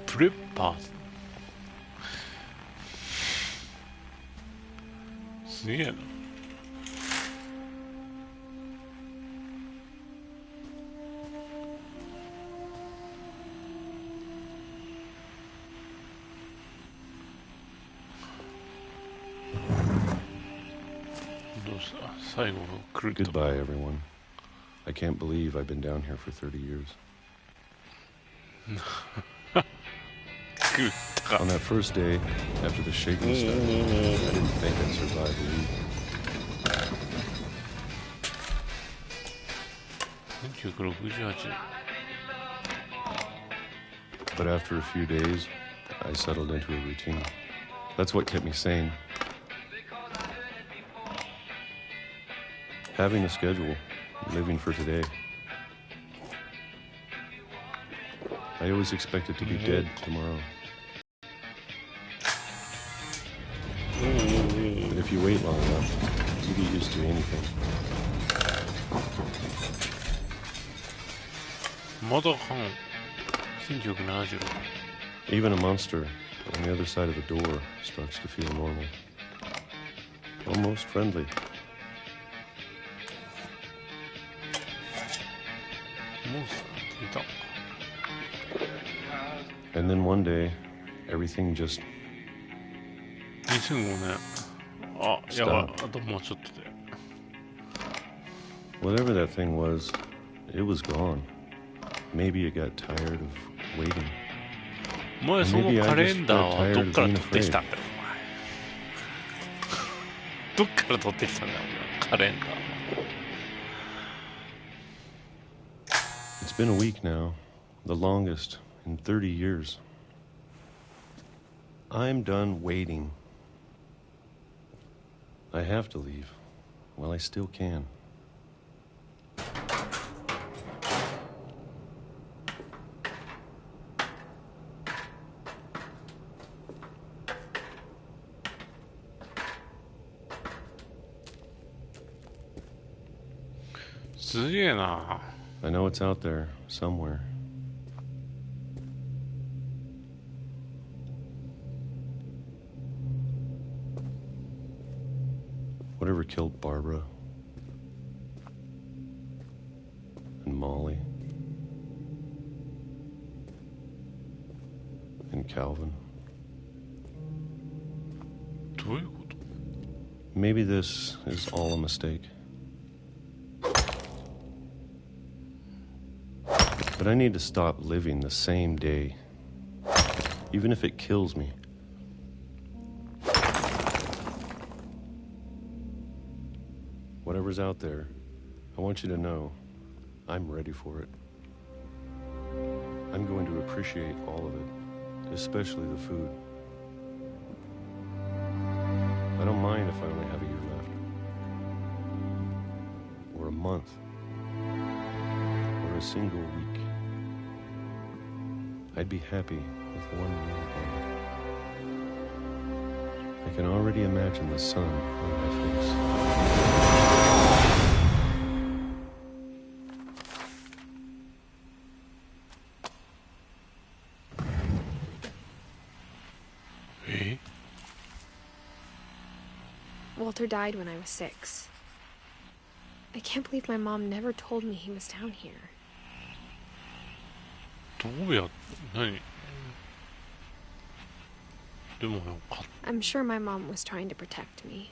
Speaker 1: Prepper. すげえな。どうした？最後の来ると。
Speaker 10: Goodbye, everyone. I can't believe I've been down here for 30 years. On that first day, after the shaking started, I didn't think I'd survive a week.
Speaker 1: 1968年。
Speaker 10: But after a few days, I settled into a routine. That's what kept me sane. Having a schedule, living for today. I always expected to be dead tomorrow. But if you wait long enough, you get used to anything.
Speaker 1: まだ半。1976。
Speaker 10: Even a monster on the other side of the door starts to feel normal. Almost friendly.
Speaker 1: モンスターっていた。
Speaker 10: And then one day, everything just
Speaker 1: 2005年。あ、やばい。あともうちょっとで。
Speaker 10: Whatever that thing was, it was gone. Maybe it got tired of waiting.
Speaker 1: お前そのカレンダーはどっから取ってきたんだよ、お前。どっから取ってきたんだよ、お前。カレンダー。
Speaker 10: It's been a week now, the longest in 30 years. I'm done waiting. I have to leave while I still can.
Speaker 1: I
Speaker 10: know it's out there somewhere. Whatever killed Barbara, think, Calvin.
Speaker 1: どういうこと？
Speaker 10: Maybe this is all a mistake. But I need to stop living the same day, even if it kills me. Whatever's out there, I want you to know I'm ready for it. I'm going to appreciate all of it, especially the food. I don't mind if I only have a year left, or a month, or a single week. I'd be happy with one more day. I can already imagine the sun on my face.
Speaker 1: え？
Speaker 3: Walter died when I was 6. I can't believe my mom never told me he was down here.
Speaker 1: どうやって何？でもよかった。
Speaker 3: I'm sure my mom was trying to protect me.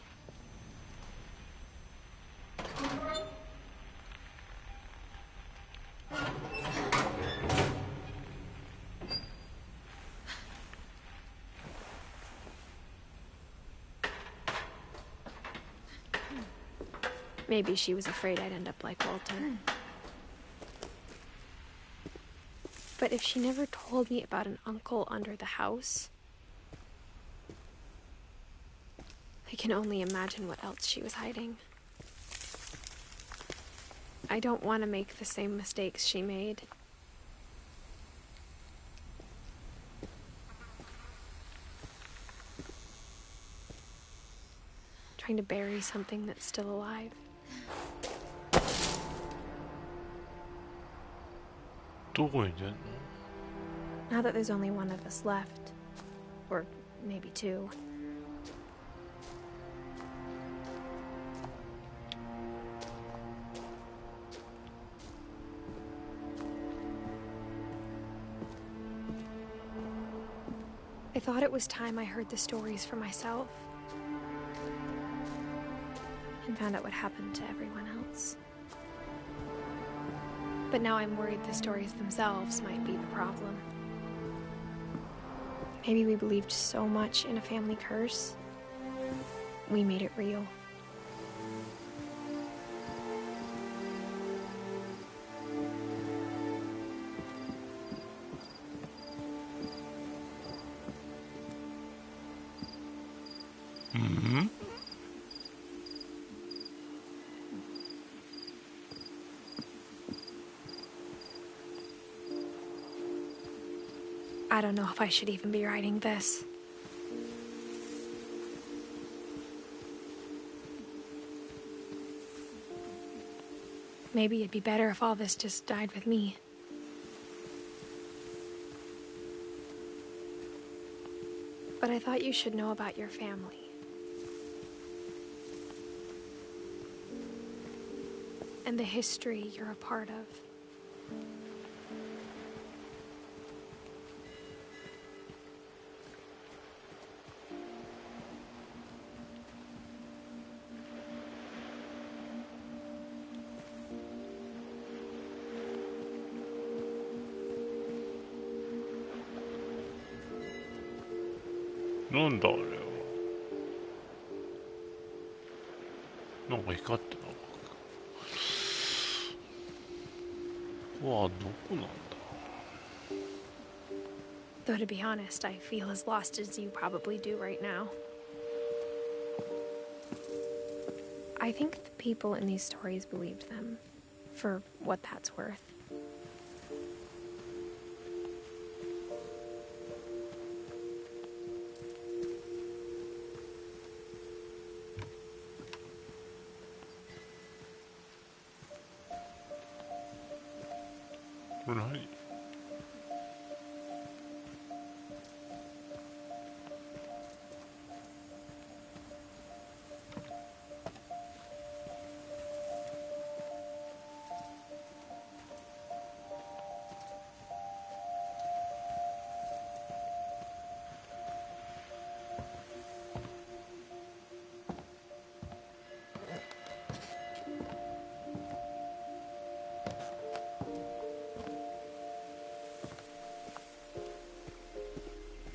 Speaker 3: Maybe she was afraid I'd end up like Walter. But if she never told me about an uncle under the house, I can only imagine what else she was hiding. I don't want to make the same mistakes she made. Trying to bury something that's still alive.
Speaker 1: どこに出んの？
Speaker 3: Now that there's only one of us left, or maybe 2. I thought it was time I heard the stories for myself and found out what happened to everyone else. But now I'm worried the stories themselves might be the problem. Maybe we believed so much in a family curse, we made it real.
Speaker 1: Mm-hmm.
Speaker 3: I don't know if I should even be writing this. Maybe it'd be better if all this just died with me. But I thought you should know about your family. And the history you're a part of.
Speaker 1: What is that? なんか光ってた。うわ、どこなんだ。
Speaker 3: Though to be honest, I feel as lost as you probably do right now. I think the people in these stories believed them, for what that's worth.
Speaker 1: Right.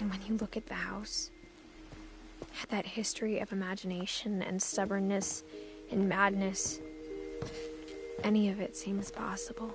Speaker 3: And when you look at the house, that history of imagination and stubbornness and madness, any of it seems possible.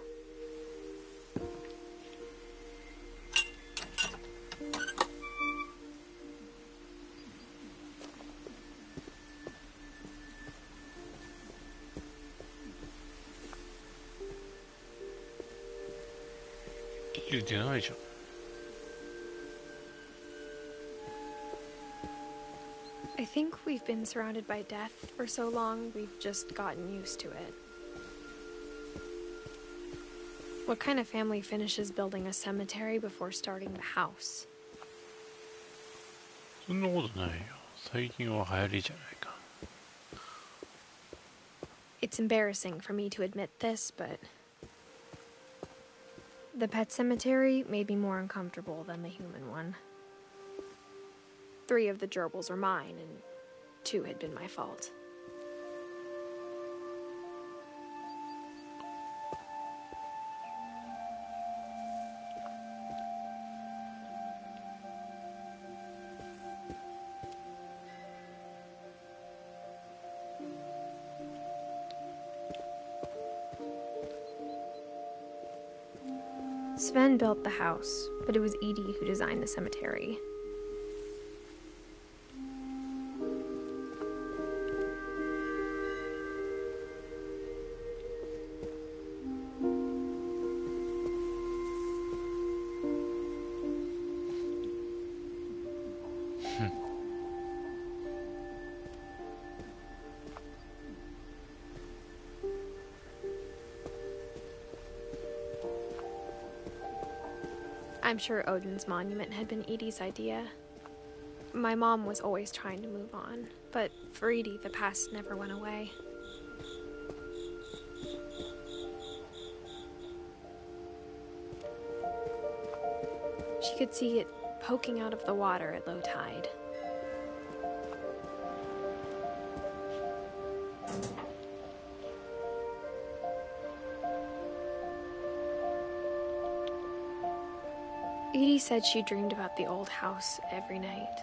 Speaker 3: I think we've been surrounded by death for so long, we've just gotten used to it. What kind of family finishes building a cemetery before starting the house?
Speaker 1: そんなことないよ。最近は流行りじゃないか。
Speaker 3: It's embarrassing for me to admit this, but the pet cemetery made me more uncomfortable than the human one. 3 of the gerbils were mine, and 2 had been my fault. Sven built the house, but it was Edie who designed the cemetery. I'm sure Odin's monument had been Edie's idea. My mom was always trying to move on, but for Edie, the past never went away. She could see it poking out of the water at low tide. Edie said she dreamed about the old house every night.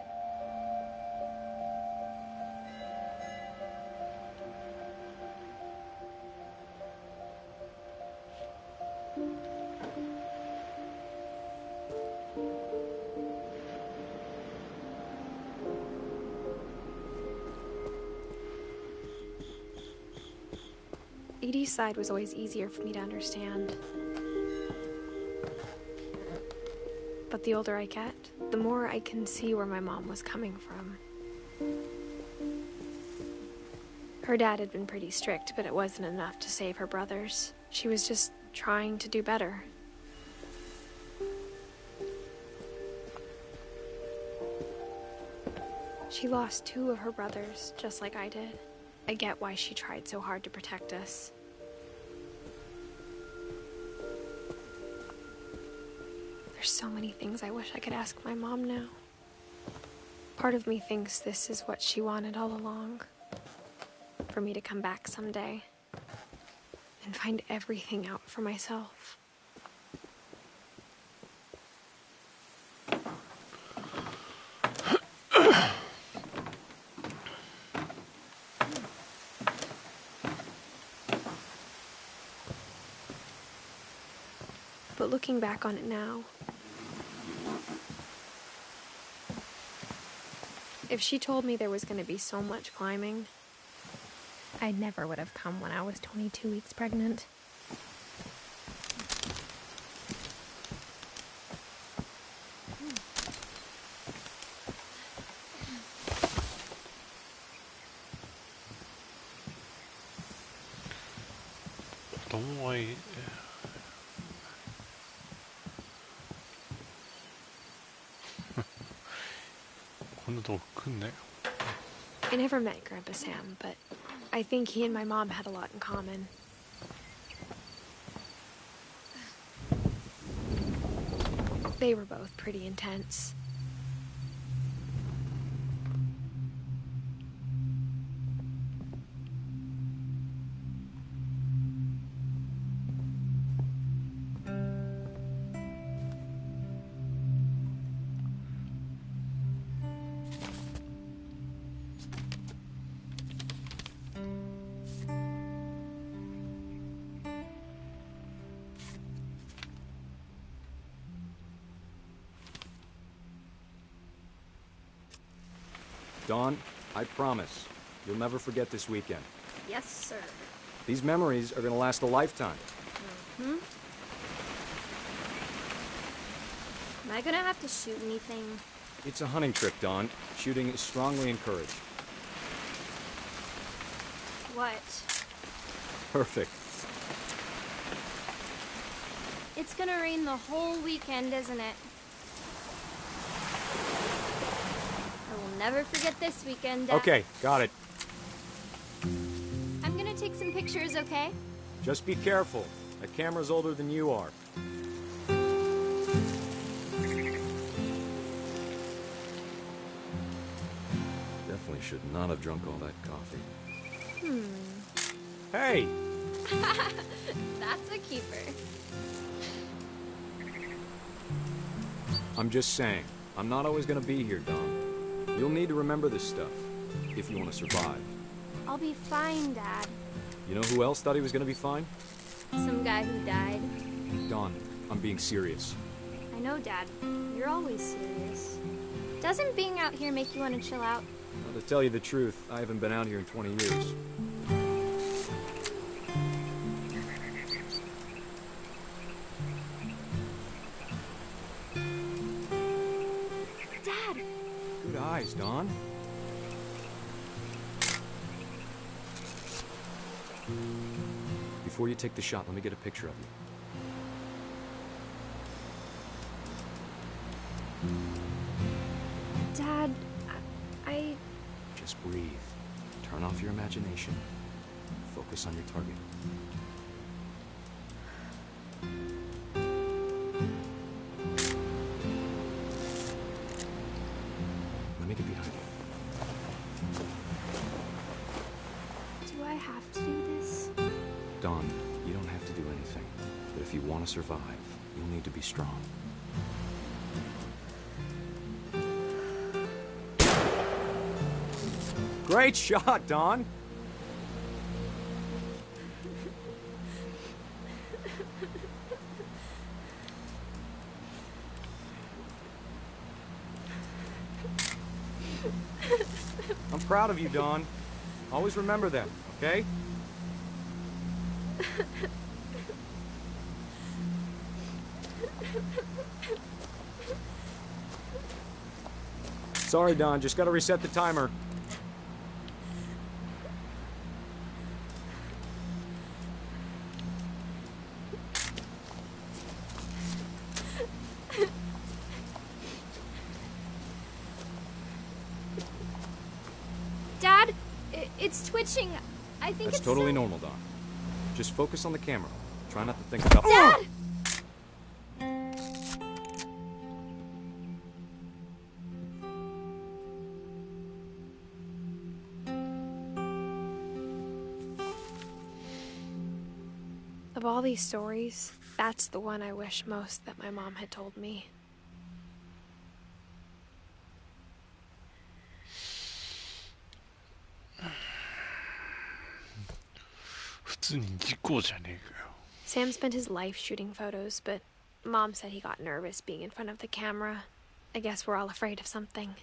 Speaker 3: Edie's side was always easier for me to understand. But the older I get, the more I can see where my mom was coming from. Her dad had been pretty strict, but it wasn't enough to save her brothers. She was just trying to do better. She lost 2 of her brothers, just like I did. I get why she tried so hard to protect us. There's so many things I wish I could ask my mom now. Part of me thinks this is what she wanted all along. For me to come back someday and find everything out for myself. But looking back on it now, if she told me there was going to be so much climbing, I never would have come when I was 22 weeks pregnant. I never met Grandpa Sam, but I think he and my mom had a lot in common. They were both pretty intense.
Speaker 11: Dawn, I promise, you'll never forget this weekend.
Speaker 3: Yes, sir.
Speaker 11: These memories are gonna last a lifetime.
Speaker 3: Hmm? Am I gonna have to shoot anything?
Speaker 11: It's a hunting trip, Dawn. Shooting is strongly encouraged.
Speaker 3: What?
Speaker 11: Perfect.
Speaker 3: It's gonna rain the whole weekend, isn't it? I will never forget this weekend, Dad.
Speaker 11: Okay, got it.
Speaker 3: I'm gonna take some pictures, okay?
Speaker 11: Just be careful. That camera's older than you are. Definitely should not have drunk all that coffee. Hey!
Speaker 3: That's a keeper.
Speaker 11: I'm just saying, I'm not always gonna be here, Dawn. You'll need to remember this stuff, if you want to survive.
Speaker 3: I'll be fine, Dad.
Speaker 11: You know who else thought he was gonna be fine?
Speaker 3: Some guy who died.
Speaker 11: Dawn, I'm being serious.
Speaker 3: I know, Dad. You're always serious. Doesn't being out here make you want to chill out?
Speaker 11: Well, to tell you the truth, I haven't been out here in 20 years.
Speaker 3: Dad!
Speaker 11: Good eyes, Dawn. Before you take the shot, let me get a picture of you.
Speaker 3: Dad, I...
Speaker 11: Just breathe. Turn off your imagination. Focus on your target. Let me get behind you.
Speaker 3: Do I have to do this?
Speaker 11: Dawn, you don't have to do anything. But if you want to survive, you'll need to be strong. Great shot, Dawn! I'm proud of you, Dawn. Always remember that, okay? Sorry, Dawn. Just gotta reset the timer.
Speaker 3: Dad, it's twitching. I think
Speaker 11: That's
Speaker 3: it's
Speaker 11: totally normal, Dawn. Just focus on the camera. Try not to think about...
Speaker 3: Dad! Of all these stories, that's the one I wish most that my mom had told me. Sam spent his life shooting photos, but Mom said he got nervous being in front of the camera. I guess we're all afraid of something.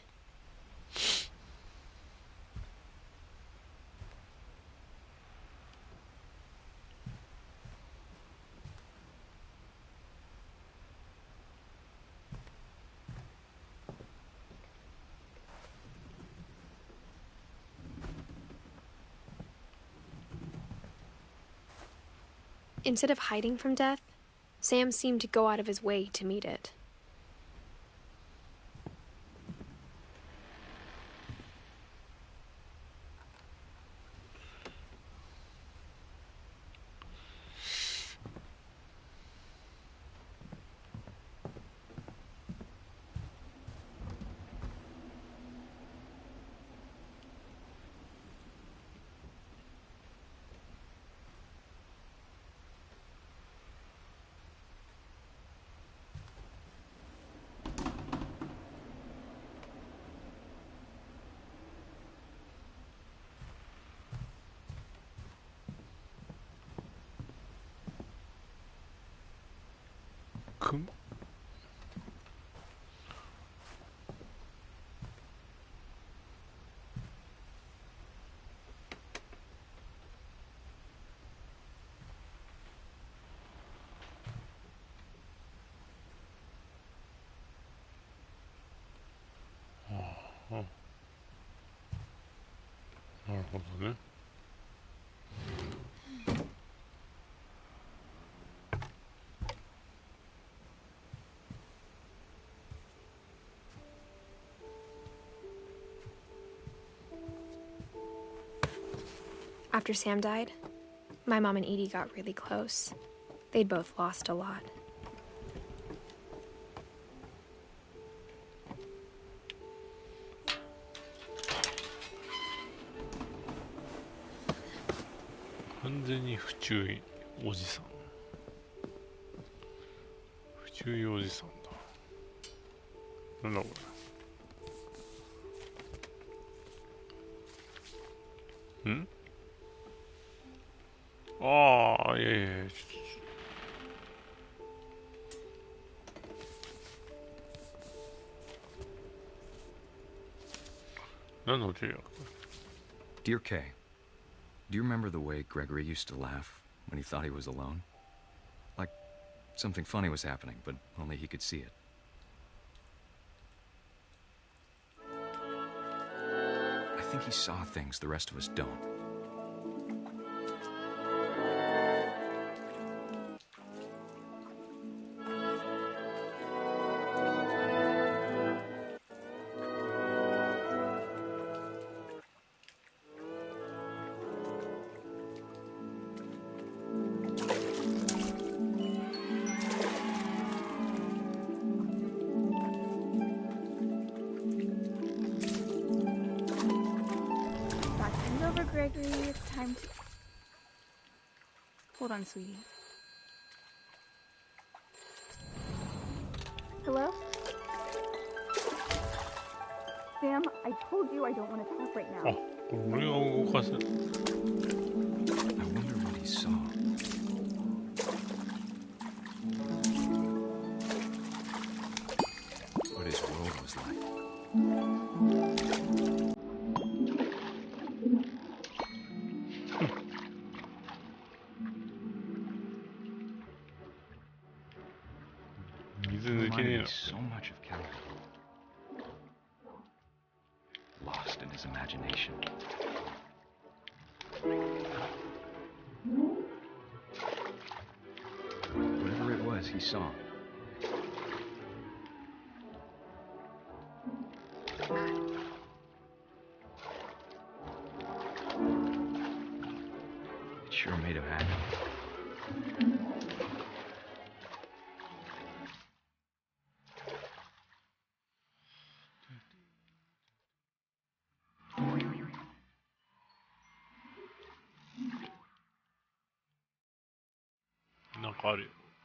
Speaker 3: Instead of hiding from death, Sam seemed to go out of his way to meet it.
Speaker 1: あ、なるほどね。
Speaker 3: After Sam died, my mom and Edie got really close. They'd both lost a lot.
Speaker 1: Completely不注意おじさん。不注意おじさんだ。なんだこれ。ん？ああ、いやいやいや、何の音や。
Speaker 12: Dear Kay, do you remember the way Gregory used to laugh when he thought he was alone? Like something funny was happening, but only he could see it. I think he saw things the rest of us don't.
Speaker 5: Gregory, it's time to... Hold on, sweetie. Hello? Sam, I told you I don't want to talk right now.
Speaker 1: I wonder
Speaker 12: what he saw. What his world was like.
Speaker 10: So much of Kelly. Lost in his imagination. Whatever it was he saw. It sure made him happy.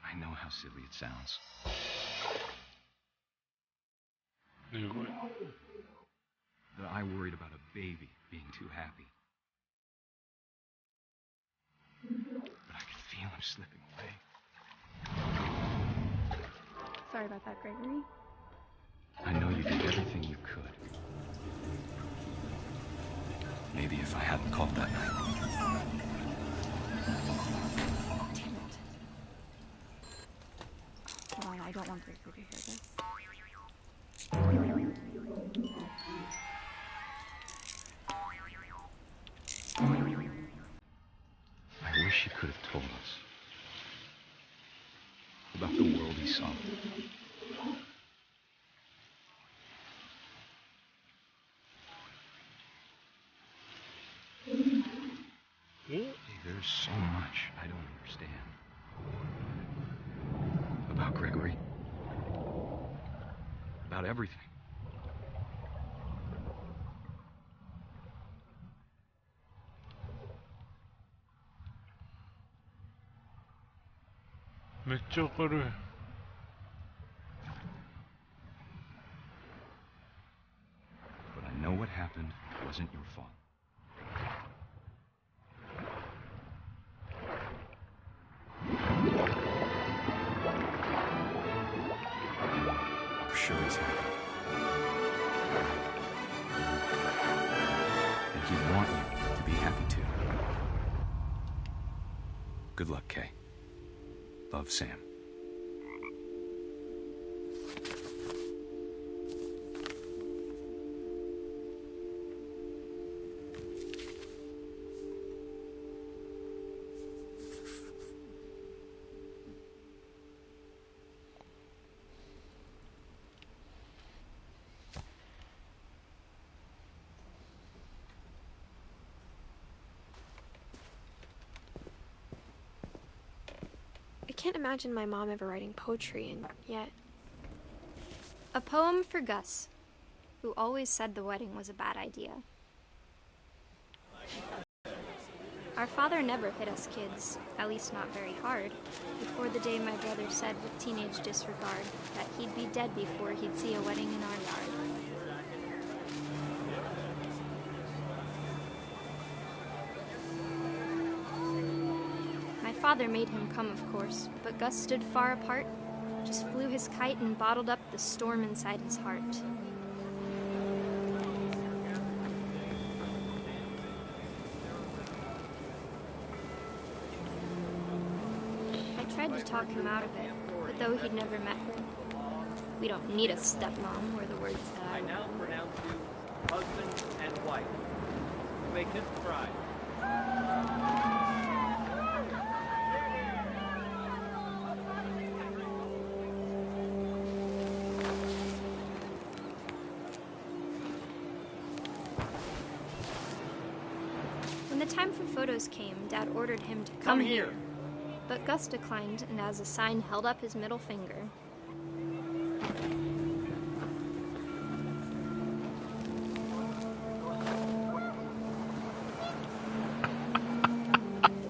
Speaker 10: I know how silly it sounds. That I worried about a baby being too happy. But I could feel him slipping away.
Speaker 5: Sorry about that, Gregory.
Speaker 10: I know you did everything you could. Maybe if I hadn't called that night.
Speaker 5: Hold on, I don't want Gregory to hear this.
Speaker 10: I wish he could have told us about the world he saw. Hey, there's so much I don't understand about Gregory, about everything. But I know what happened wasn't your fault.
Speaker 12: I'm sure he's happy. And he'd want you to be happy too. Good luck, Kay. Love, Sam.
Speaker 3: can't imagine my mom ever writing poetry, and yet...
Speaker 13: A poem for Gus, who always said the wedding was a bad idea. Our father never hit us kids, at least not very hard, before the day my brother said with teenage disregard that he'd be dead before he'd see a wedding in our yard. My father made him come, of course, but Gus stood far apart, just flew his kite and bottled up the storm inside his heart. I tried to talk him out of it, but though he'd never met her, we don't need a stepmom, were the words that I
Speaker 14: now pronounce you husband and wife. You may kiss the bride.
Speaker 13: When the time for photos came, Dad ordered him to come here. But Gus declined, and as a sign held up his middle finger.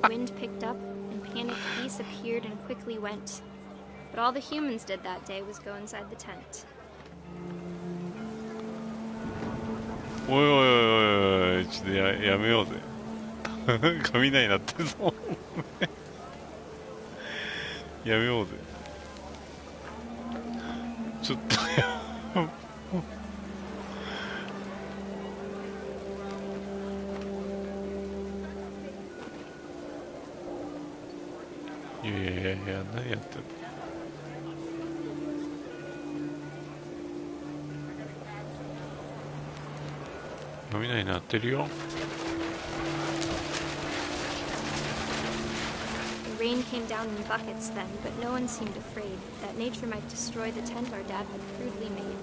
Speaker 13: The wind picked up, and panicked geese appeared and quickly went. But all the humans did that day was go inside the tent.
Speaker 1: おいおいおいおいおい、ちょっとやめようぜ。雷鳴ってるぞ。やめようぜ。ちょっといやいやいやいや、何やってんの。雷鳴ってるよ。
Speaker 13: The rain came down in buckets then, but no one seemed afraid that nature might destroy the tent our dad had crudely made.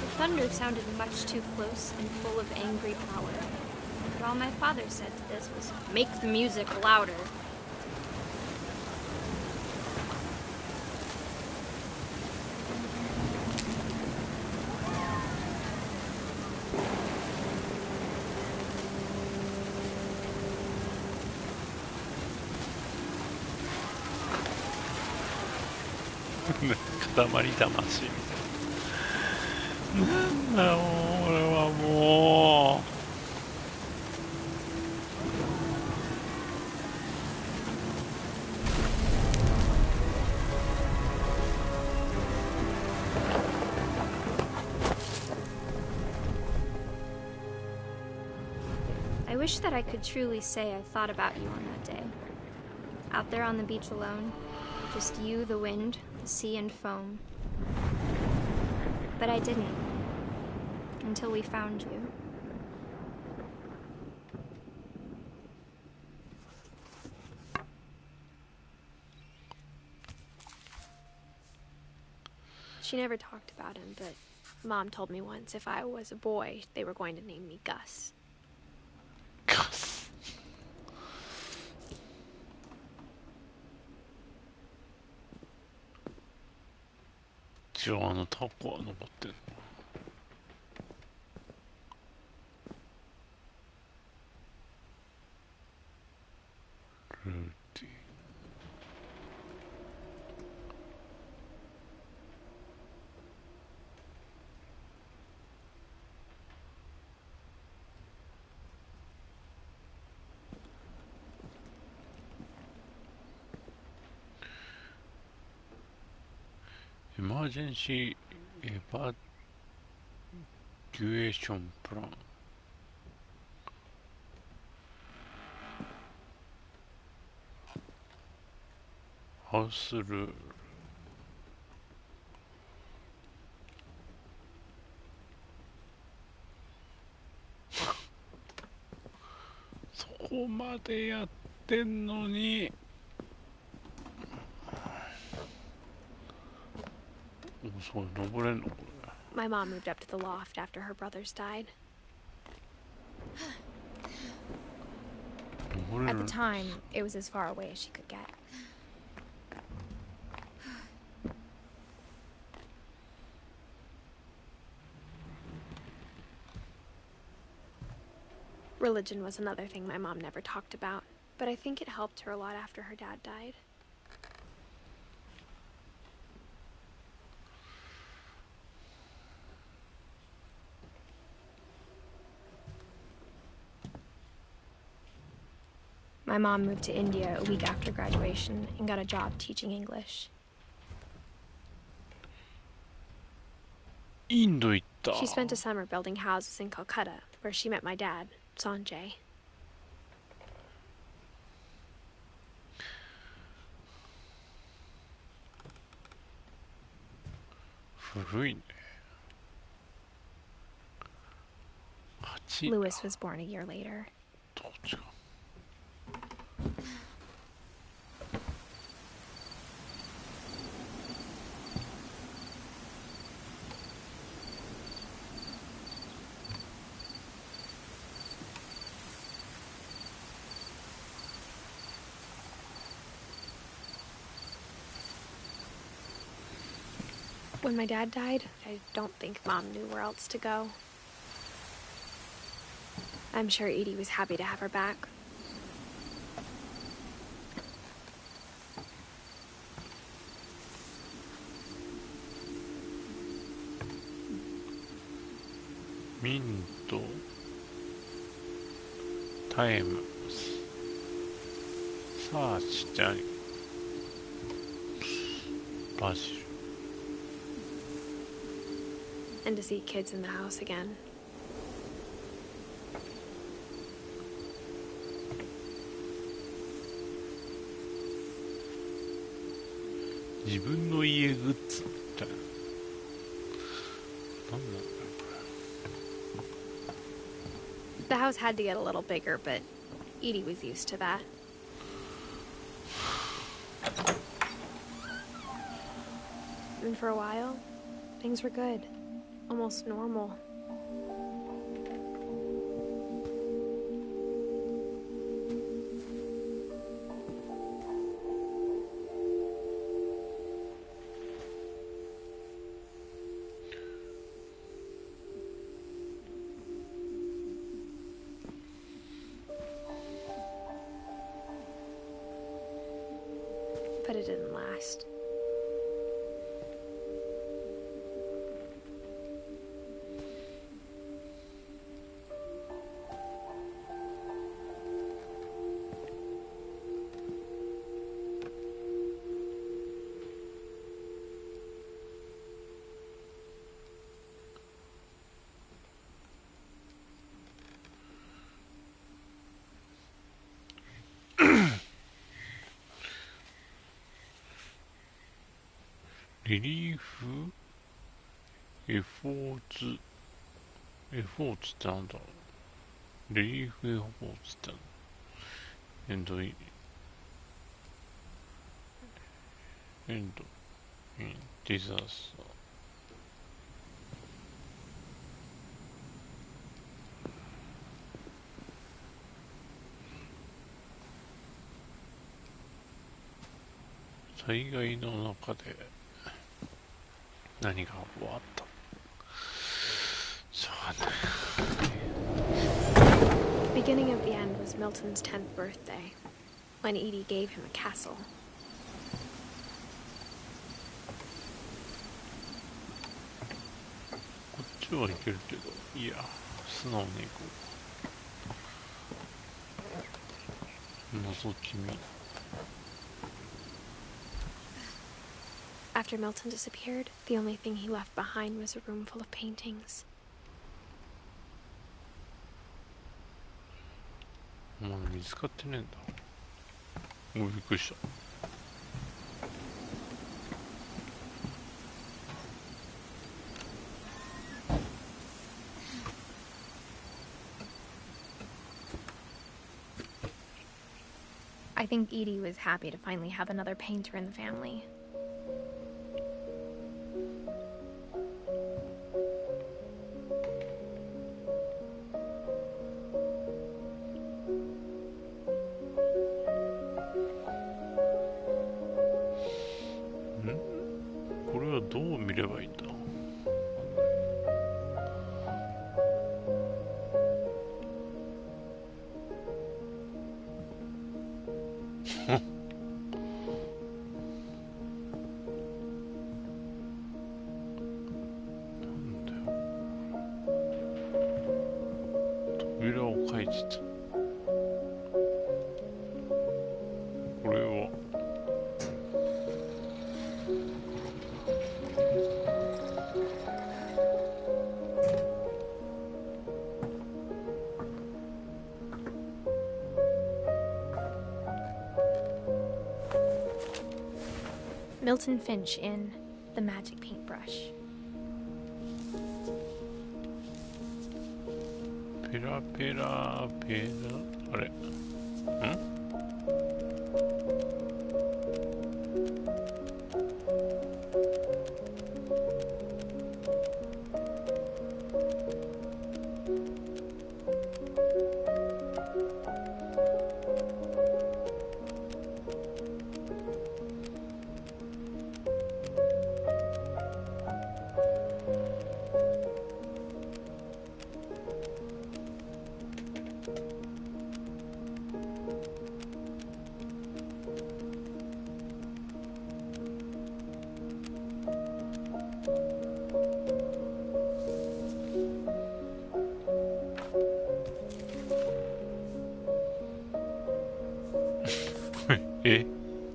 Speaker 13: The thunder sounded much too close and full of angry power. But all my father said to this was, "Make the music louder."
Speaker 1: 塊魂みたいな。なんだよ俺はもう。
Speaker 13: I wish that I could truly say I thought about you on that day. Out there on the beach alone, just you, the wind, the sea, and foam. But I didn't, until we found you.
Speaker 3: She never talked about him, but Mom told me once if I was a boy, they were going to name me Gus.
Speaker 1: Gus. 一応タコは登ってんの。ルーティン。エマージェンシーエバデュエーションプラン。ハウスルール。そこまでやってんのに。そう登れんのこれ。
Speaker 3: My mom moved up to the loft after her brothers died. At the time, it was as far away as she could get. Religion was another thing my mom never talked about, but I think it helped her a lot after her dad died. My mom moved to India a week after graduation and got a job teaching English.
Speaker 1: インド行った。
Speaker 3: She spent a summer building houses in Calcutta, where she met my dad, Sanjay.
Speaker 1: 古いね。
Speaker 3: Lewis was born a year later.
Speaker 1: どう違う。
Speaker 3: When my dad died, I don't think Mom knew where else to go. I'm sure Edie was happy to have her back.
Speaker 1: Mint, Times, Search って何？バジル。
Speaker 3: And to see kids in the house again.
Speaker 1: 自分の家グッズみたいな。なんなんだろう。
Speaker 3: The house had to get a little bigger, but Edie was used to that. And for a while, things were good. Almost normal. But it didn't last.
Speaker 1: Relief efforts ってなんだろう。リリーフエフォーツってエンドインディザースター。災害の中で何が終わった？しょうがない。
Speaker 3: The beginning of the end was Milton's 10th birthday, when Edie gave him a castle.
Speaker 1: こっちはいけるけど、いや、素直に行こう。覗き見。
Speaker 3: After Milton disappeared, the only thing he left behind was a room full of paintings.
Speaker 1: まだ見つかってねえんだ。もうびっくりした。
Speaker 3: I think Edie was happy to finally have another painter in the family.
Speaker 1: 見ればいいんだ。扉を書いてた。これは
Speaker 3: Milton Finch in The Magic Paintbrush.
Speaker 1: ペラペラペラ、あれ、ん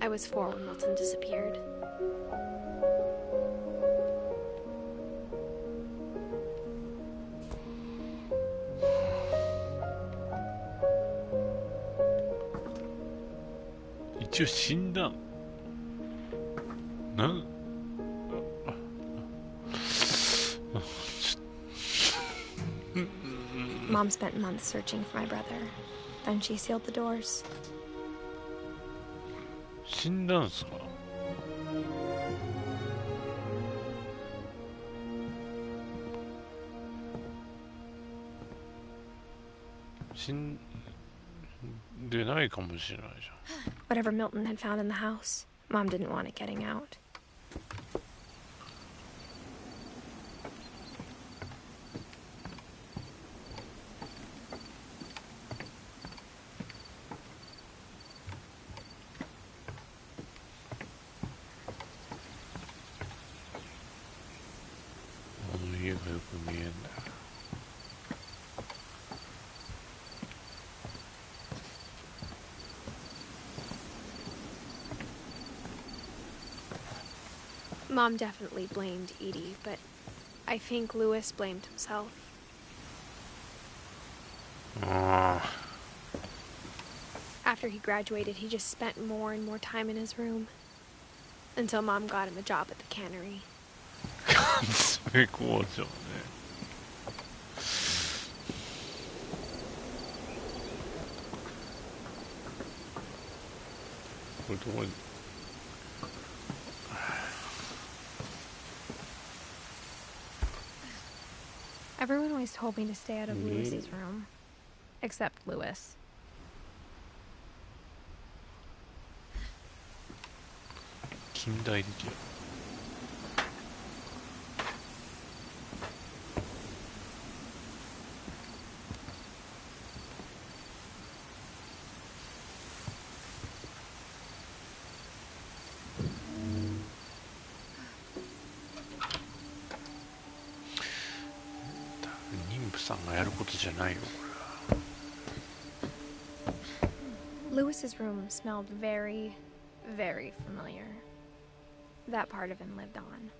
Speaker 1: ？I
Speaker 3: was 4 when Milton disappeared.
Speaker 1: Ichou 死んだ。なん
Speaker 3: Mom spent months searching for my brother. Then she sealed the doors.
Speaker 1: 死んだんすか？死んでないかもしれないじゃん。
Speaker 3: Whatever Milton had found in the house, Mom didn't want it getting out. Mom definitely blamed Edie, but I think Lewis blamed himself. After he graduated, he just spent more and more time in his room. Until Mom got him a job at the cannery.
Speaker 1: 最高じゃんね。これどこに
Speaker 3: Everyone always told me to stay out of Lewis's room. Except Lewis.
Speaker 1: 近代的や。妊婦さんがやることじゃないよ、これは。
Speaker 3: Lewis's room smelled very, very familiar. That part of him lived on.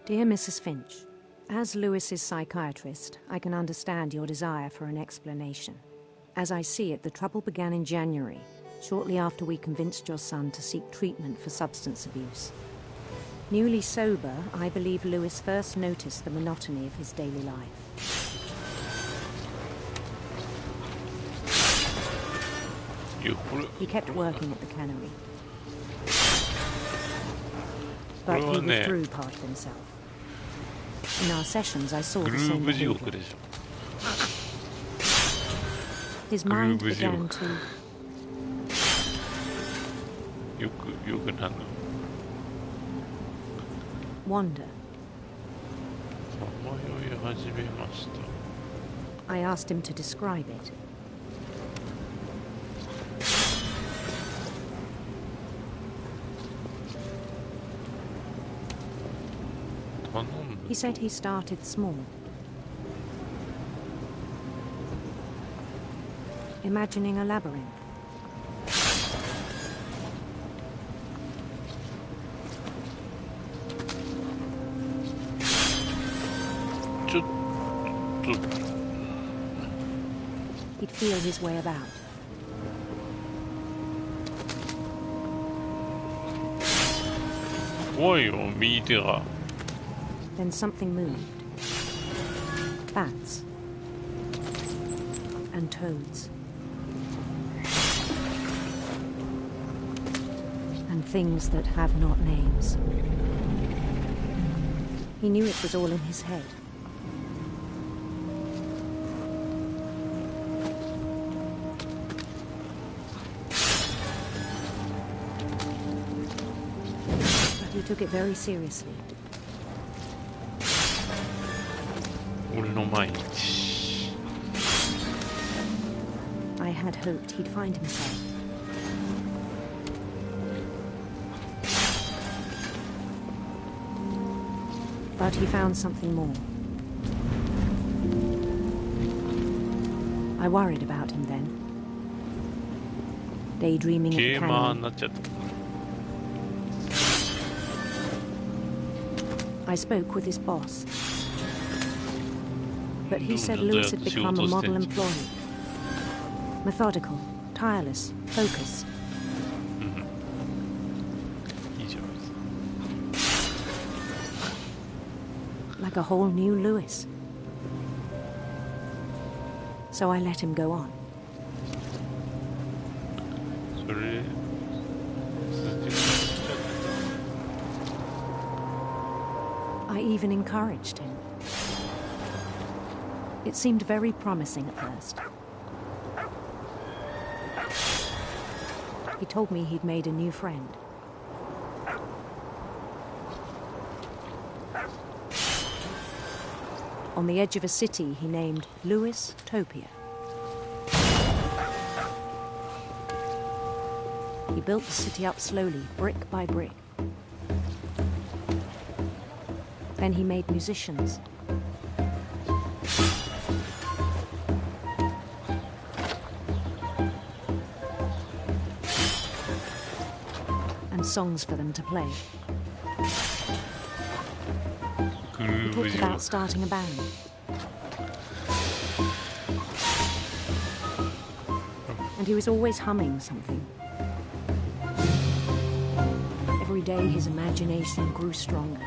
Speaker 15: Dear Mrs. Finch, as Lewis's psychiatrist, I can understand your desire for an explanation. As I see it, the trouble began in January, shortly after we convinced your son to seek treatment for substance abuse. Newly sober, I believe Lewis first noticed the monotony of his daily life. He kept working at the cannery. But he withdrew part of himself. In our sessions, I saw the same behavior. His mind began to... wander. I asked him to describe it. He said he started small. Imagining a labyrinth. He'd feel his way about. Then something moved. Bats. And toads. And things that have not names. He knew it was all in his head. But he took it very seriously. I had hoped he'd find himself. But he found something more. I worried about him then. Daydreaming at the canyon. I spoke with his boss. But he said Lewis had become a model employee. Methodical, tireless, focused. Like a whole new Lewis. So I let him go on. I even encouraged him. It seemed very promising at first. He told me he'd made a new friend. On the edge of a city he named Lewis Topia. He built the city up slowly, brick by brick. Then he made musicians. And songs for them to play. He talked about starting a band. And he was always humming something. Every day his imagination grew stronger.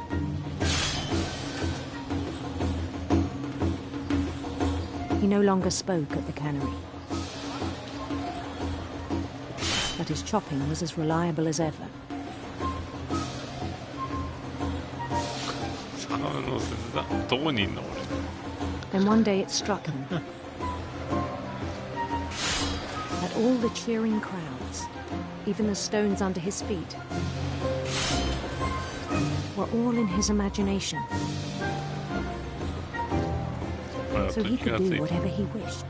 Speaker 15: He no longer spoke at the cannery. But his chopping was as reliable as ever. Then one day it struck him that all the cheering crowds, even the stones under his feet, were all in his imagination. So he could do whatever he wished.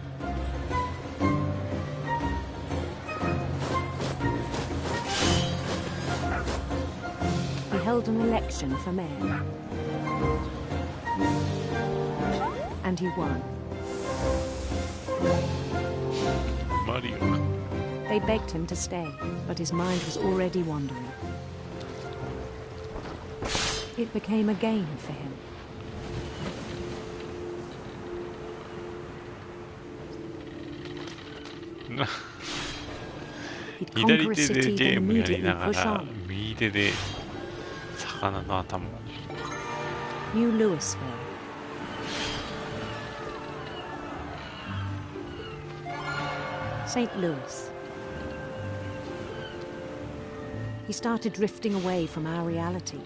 Speaker 15: He held an election for mayor. And he won. They begged him to stay, but his mind was already wandering. It became a game for him. He'd conquer a city, then immediately push on. New Louisville. St. Louis. he started drifting away from our reality.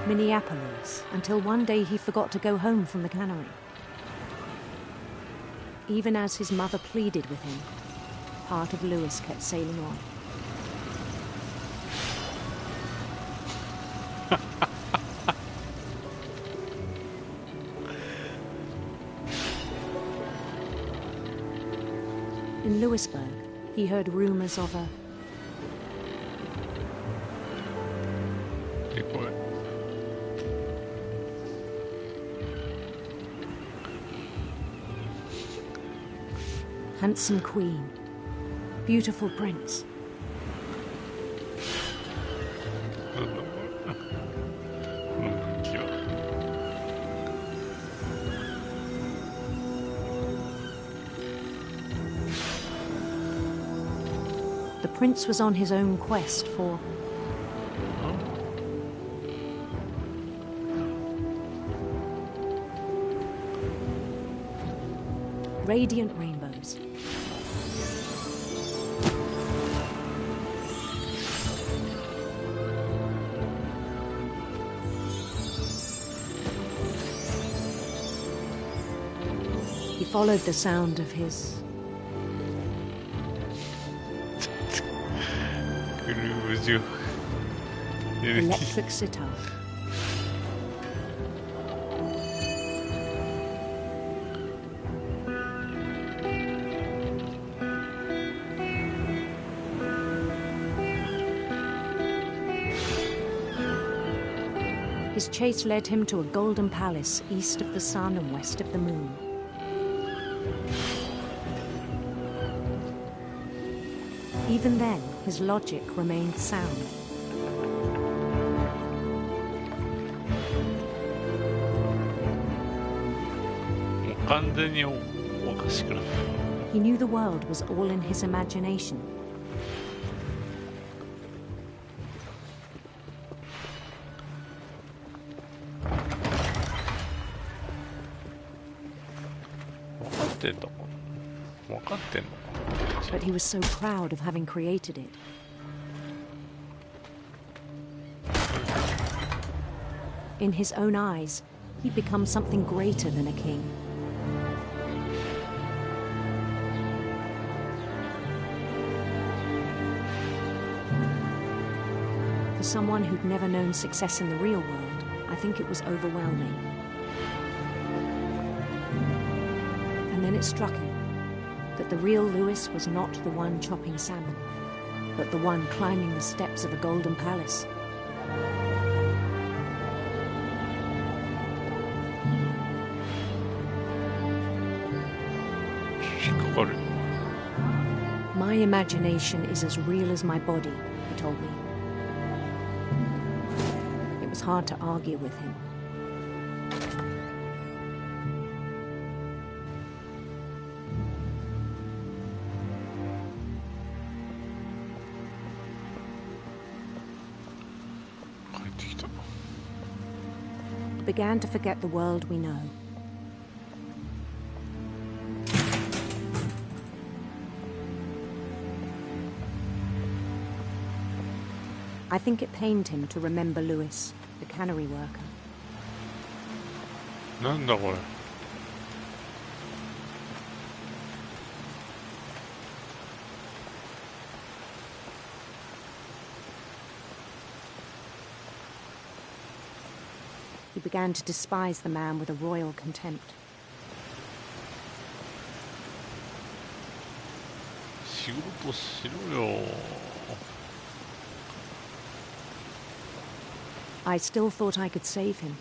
Speaker 15: Minneapolis, until one day he forgot to go home from the cannery. Even as his mother pleaded with him, part of Lewis kept sailing on. In Lewisburg, he heard rumors of a handsome queen, beautiful prince. The prince was on his own quest for radiant rainbows. He followed the sound of his electric sitar. His chase led him to a golden palace east of the sun and west of the moon. Even then, his logic remained sound. He knew the world was all in his imagination. But he was so proud of having created it. In his own eyes, he'd become something greater than a king. For someone who'd never known success in the real world, I think it was overwhelming. And then it struck him that the real Lewis was not the one chopping salmon, but the one climbing the steps of a golden palace. My imagination is as real as my body, he told me. It was hard to argue with him. We began to forget the world we know. I think it pained him to remember Lewis, the cannery worker. He began to despise the man with a royal contempt. I still thought I could save him.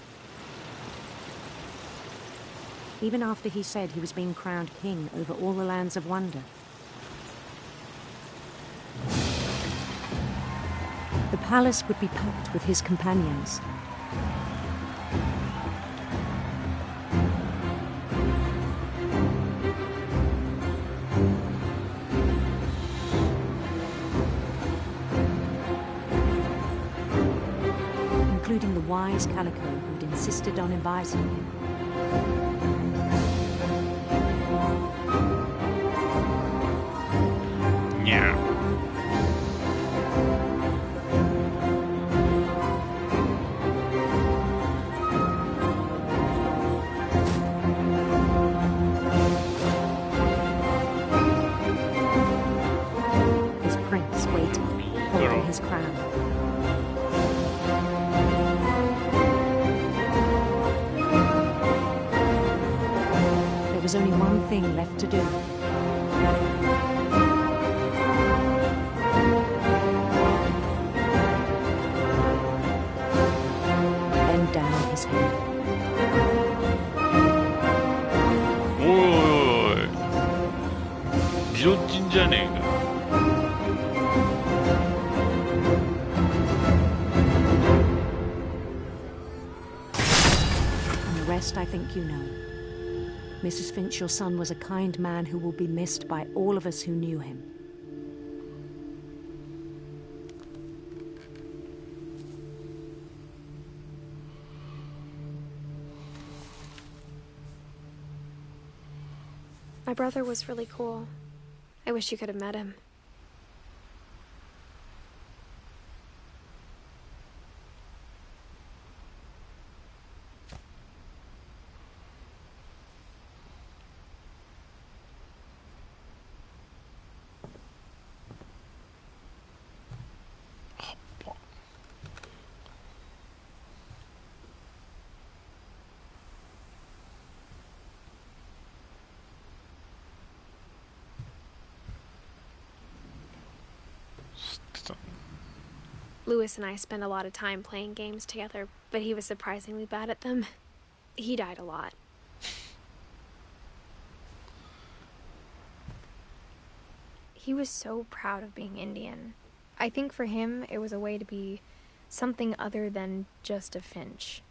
Speaker 15: Even after he said he was being crowned king over all the lands of wonder. The palace would be packed with his companions. Including the wise Calico who'd insisted on advising him. thing left to do. Bend down his head.
Speaker 1: おいおいおい、ギロチンじゃねえか。
Speaker 15: I think you know. Mrs. Finch, your son was a kind man who will be missed by all of us who knew him.
Speaker 3: My brother was really cool. I wish you could have met him. Lewis and I spent a lot of time playing games together, but he was surprisingly bad at them. He died a lot. He was so proud of being Indian. I think for him, it was a way to be something other than just a Finch.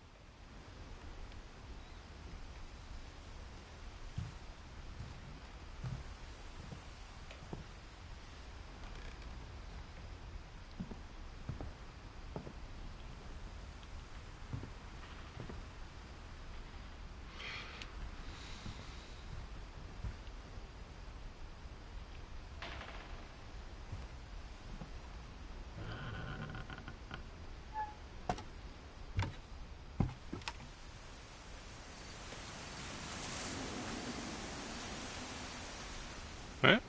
Speaker 1: え？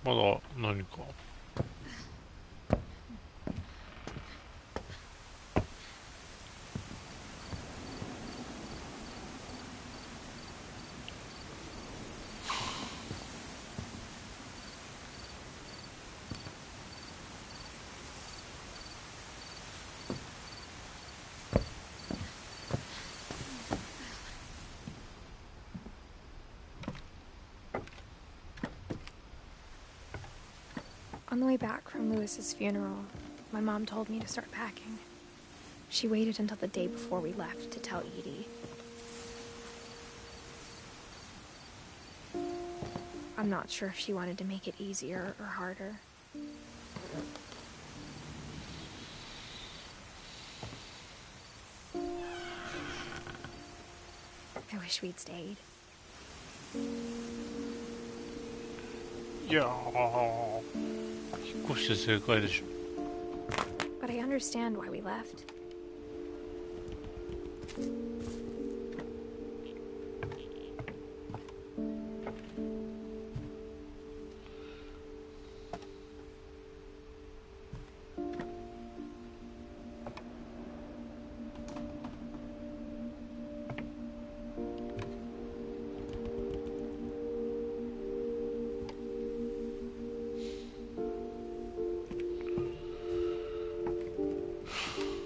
Speaker 1: まだ何か。
Speaker 3: On the way back from Lewis's funeral, my mom told me to start packing. She waited until the day before we left to tell Edie. I'm not sure if she wanted to make it easier or harder. I wish we'd stayed.
Speaker 1: いやー、引っ越して正解でしょ。
Speaker 3: But I understand why we left.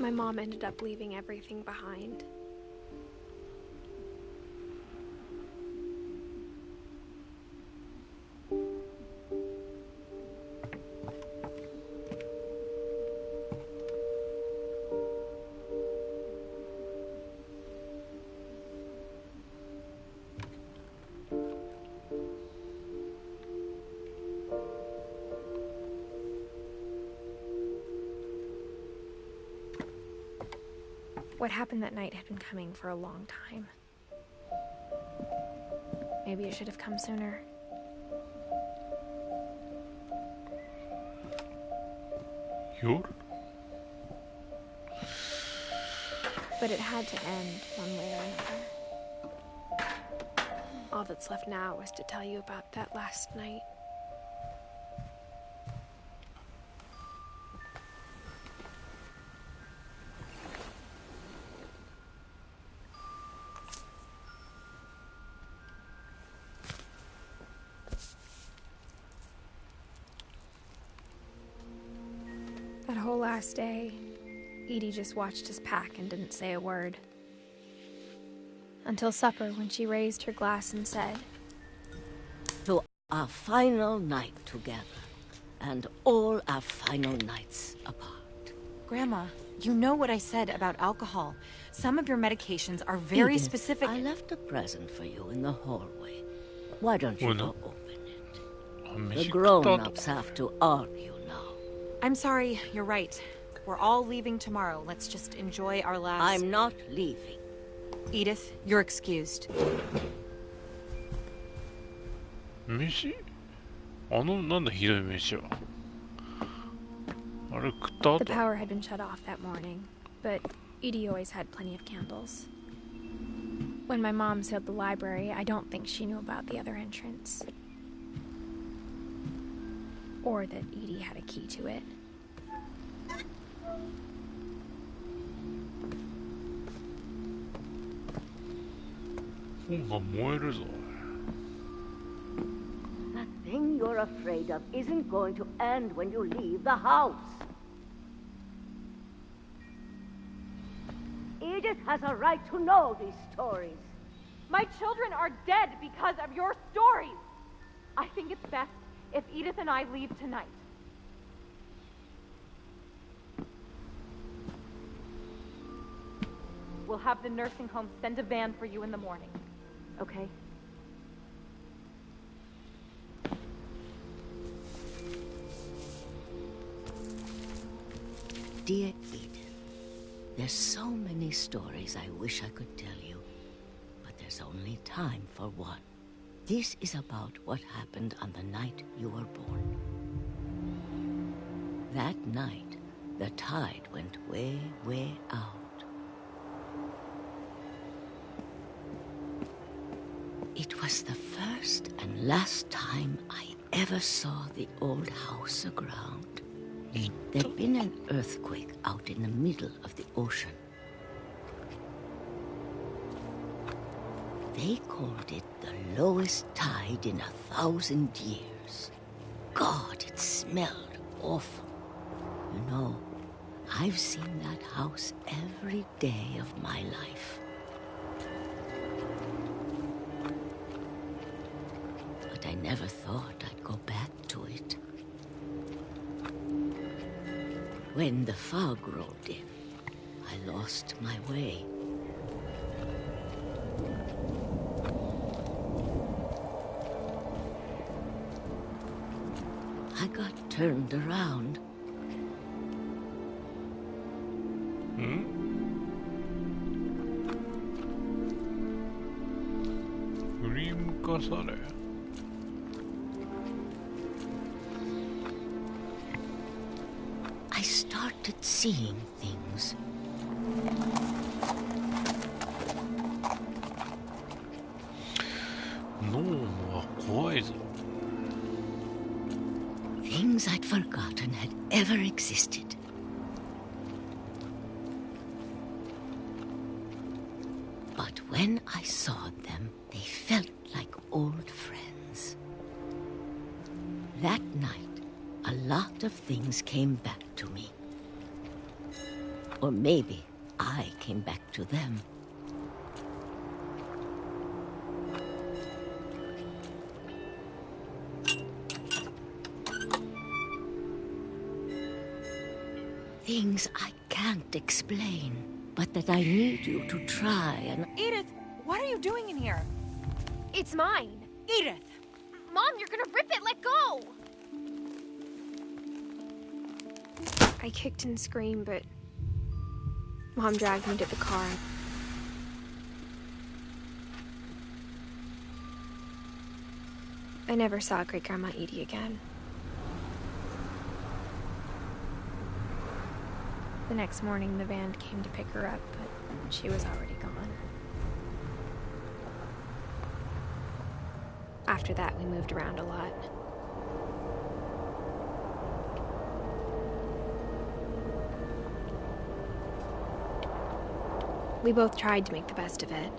Speaker 3: My mom ended up leaving everything behind. What happened that night had been coming for a long time. Maybe it should have come sooner.
Speaker 1: Sure.
Speaker 3: But it had to end one way or another. All that's left now is to tell you about that last night. That whole last day, Edie just watched us pack and didn't say a word. Until supper, when she raised her glass and said,
Speaker 16: "To our final night together, and all our final nights apart."
Speaker 17: Grandma, you know what I said about alcohol. Some of your medications are very
Speaker 16: Edith,
Speaker 17: specific.
Speaker 16: I left a present for you in the hallway. Why don't you go open it? The grown-ups have to argue now.
Speaker 17: I'm sorry, you're right. We're all leaving tomorrow. Let's just enjoy our last...
Speaker 16: I'm not leaving.
Speaker 17: Edith, you're excused.
Speaker 1: 飯なんだひどい飯は。あれ食った後
Speaker 3: The power had been shut off that morning, but Edie always had plenty of candles. When my mom sealed the library, I don't think she knew about the other entrance. Or that Edie had a key to it.
Speaker 16: That thing you're afraid of isn't going to end when you leave the house. Edith has a right to know these stories.
Speaker 18: My children are dead because of your stories. I think it's best if Edith and I leave tonight. We'll have the nursing home send a van for you in the morning, okay?
Speaker 16: Dear Edith, there's so many stories I wish I could tell you, but there's only time for one. This is about what happened on the night you were born. That night, the tide went way, way out. It was the first and last time I ever saw the old house aground. There'd been an earthquake out in the middle of the ocean. They called it the lowest tide in 1,000 years. God, it smelled awful. You know, I've seen that house every day of my life. But I never thought I'd go back to it. When the fog rolled in, I lost my way. I got turned around. I started seeing things. Things I'd forgotten had ever existed. But when I saw them, they felt like old friends. That night, a lot of things came back to me. Or maybe I came back to them. Things I can't explain, but that I need you to try and...
Speaker 17: Edith, what are you doing in here?
Speaker 3: It's mine.
Speaker 17: Edith!
Speaker 3: Mom, you're gonna rip it! Let go! I kicked and screamed, but Mom dragged me to the car. I never saw Great-Grandma Edie again. The next morning, the van came to pick her up, but she was already gone. After that, we moved around a lot. We both tried to make the best of it.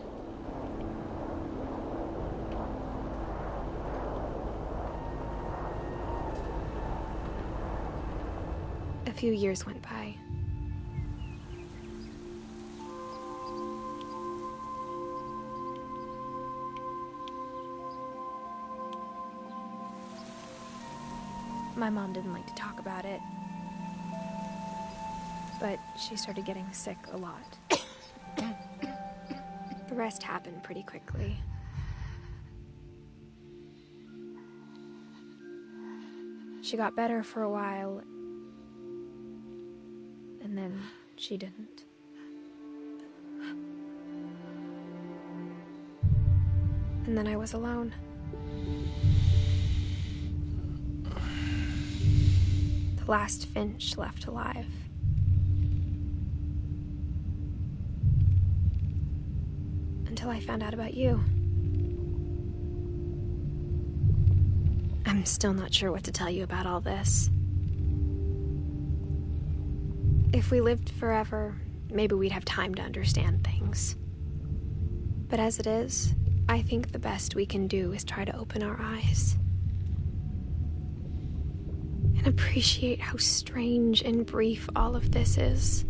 Speaker 3: A few years went by. My mom didn't like to talk about it, but she started getting sick a lot. The rest happened pretty quickly. She got better for a while, and then she didn't. And then I was alone. The last Finch left alive. Until I found out about you. I'm still not sure what to tell you about all this. If we lived forever, maybe we'd have time to understand things. But as it is, I think the best we can do is try to open our eyes. And appreciate how strange and brief all of this is.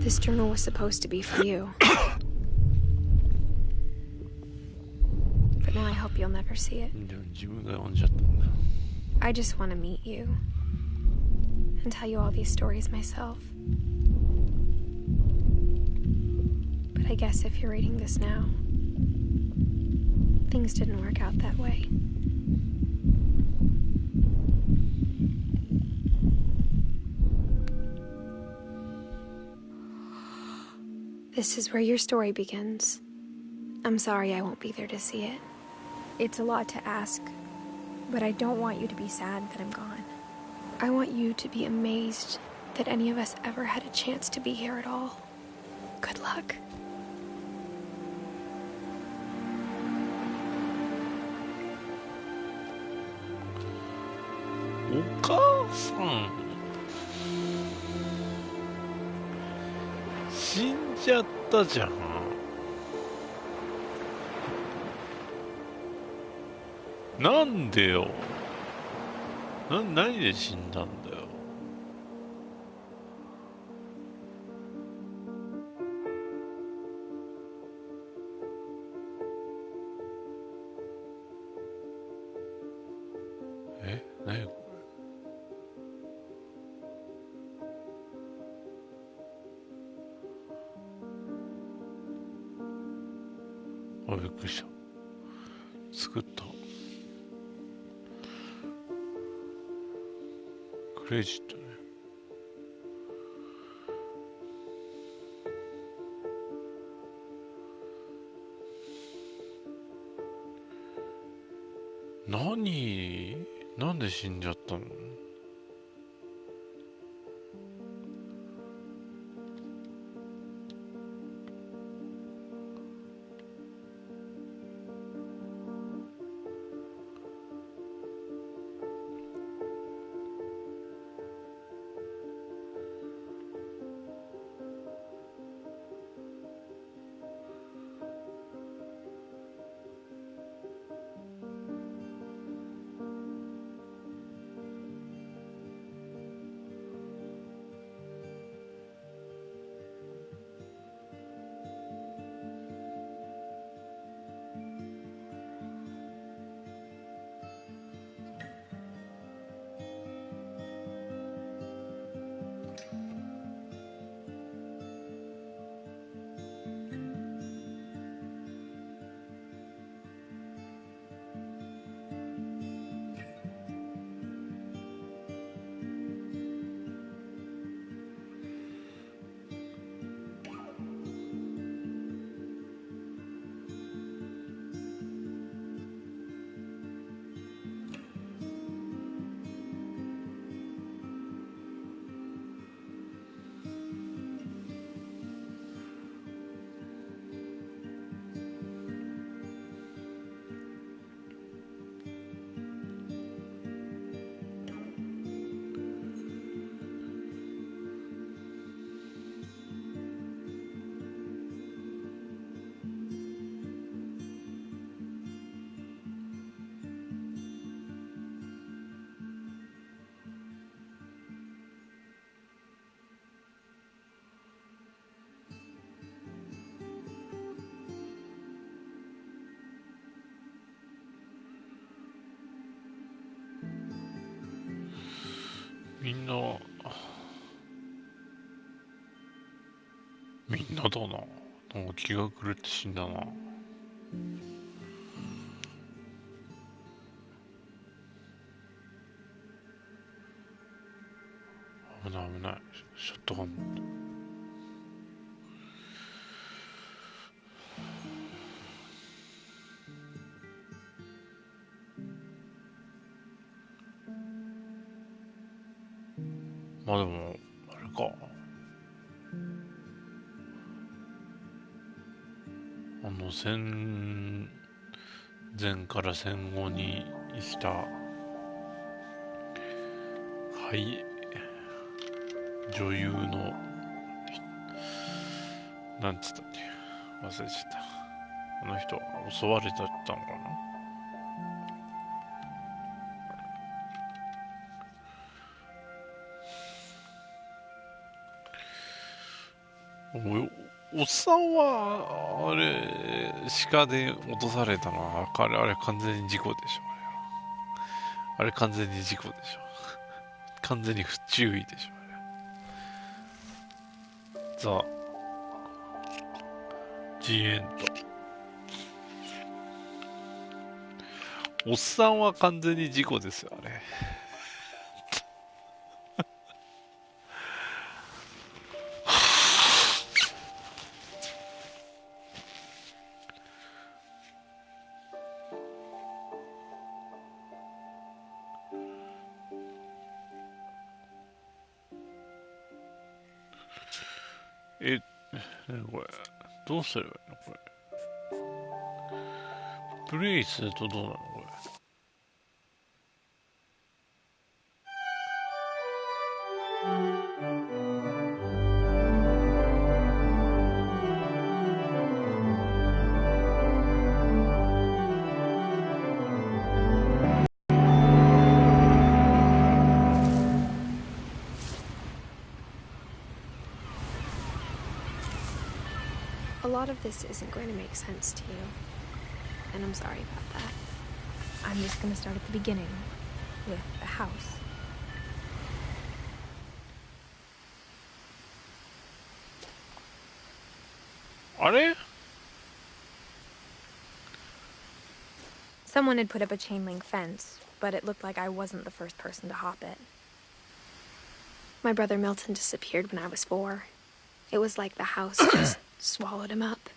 Speaker 3: This journal was supposed to be for you. But now I hope you'll never see it. I just want to meet you and tell you all these stories myself. But I guess if you're reading this now, things didn't work out that way. This is where your story begins. I'm sorry I won't be there to see it. It's a lot to ask, but I don't want you to be sad that I'm gone. I want you to be amazed that any of us ever had a chance to be here at all. Good luck.
Speaker 1: Oka-san. 死んじゃったじゃん。なんでよ。何で死んだんだよ。何これ。あ、びっくりした。作った。クレジットね。なんで死んじゃったの？みんなだな。なんか気が狂って死んだな。危ない危ない。ショットガン。まあでも、あれか。戦前から戦後に生きた、はい、女優の、なんつったっけ、忘れちゃった。あの人は襲われたのかな。おっさんは、あれ、鹿で落とされたのは、あれ完全に事故でしょ、あれ完全に事故でしょ。完全に不注意でしょ、ザ・ジエンド。おっさんは完全に事故ですよ、あれ。これどうすればいいのこれ。プレイするとどうなのこれ。
Speaker 3: A lot of this isn't going to make sense to you, and I'm sorry about that. I'm just going to start at the beginning, with the house. Someone had put up a chain link fence, but it looked like I wasn't the first person to hop it. My brother Milton disappeared when I was 4. It was like the house just swallowed him up.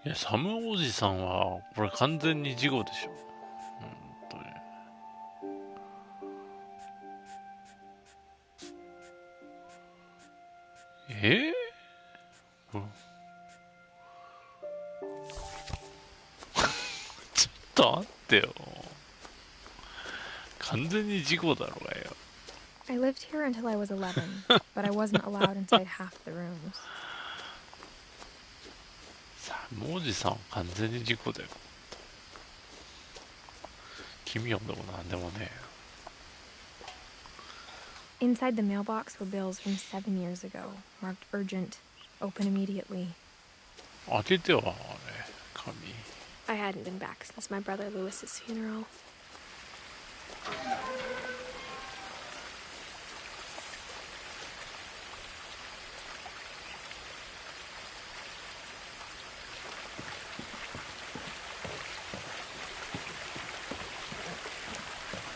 Speaker 1: いや、サムおじさんはこれ完全に事故でしょ。本当に。ちょっと待ってよ。完全に事故だろうがよ。
Speaker 3: I lived here until I was 11, but I wasn't allowed inside half the rooms.
Speaker 1: サムおじさんは完全に事故だよ。奇妙でもなんでもね。
Speaker 3: Inside the mailbox were bills from 7 years ago, marked urgent, open immediately.
Speaker 1: 開けてはあれ、紙。
Speaker 3: I hadn't been back since my brother Lewis's funeral.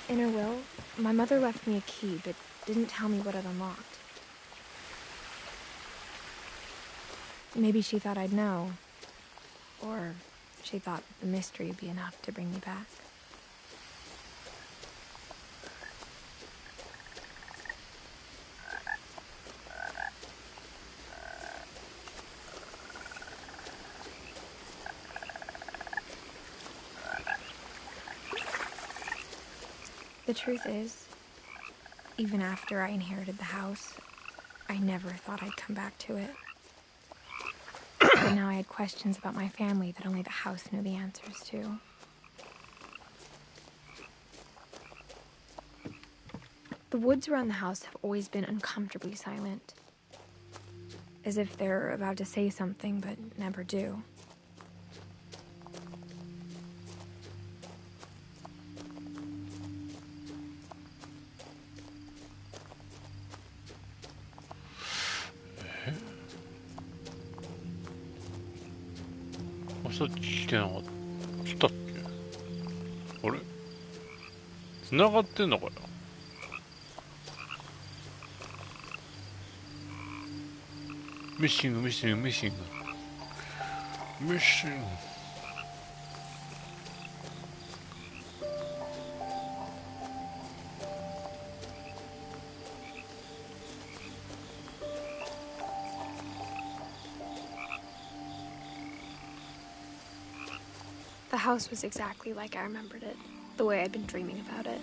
Speaker 3: In her will, my mother left me a key, but didn't tell me what it unlocked. Maybe she thought I'd know. Or she thought the mystery would be enough to bring me back. The truth is, even after I inherited the house, I never thought I'd come back to it. But now I had questions about my family that only the house knew the answers to. The woods around the house have always been uncomfortably silent. As if they're about to say something, but never do.
Speaker 1: Oh, さっき来てなかった。来たっけ？あれ？繋がってんのかな？ミッシング、ミッシング、ミッシング。ミッシング。
Speaker 3: The house was exactly like I remembered it, the way I'd been dreaming about it.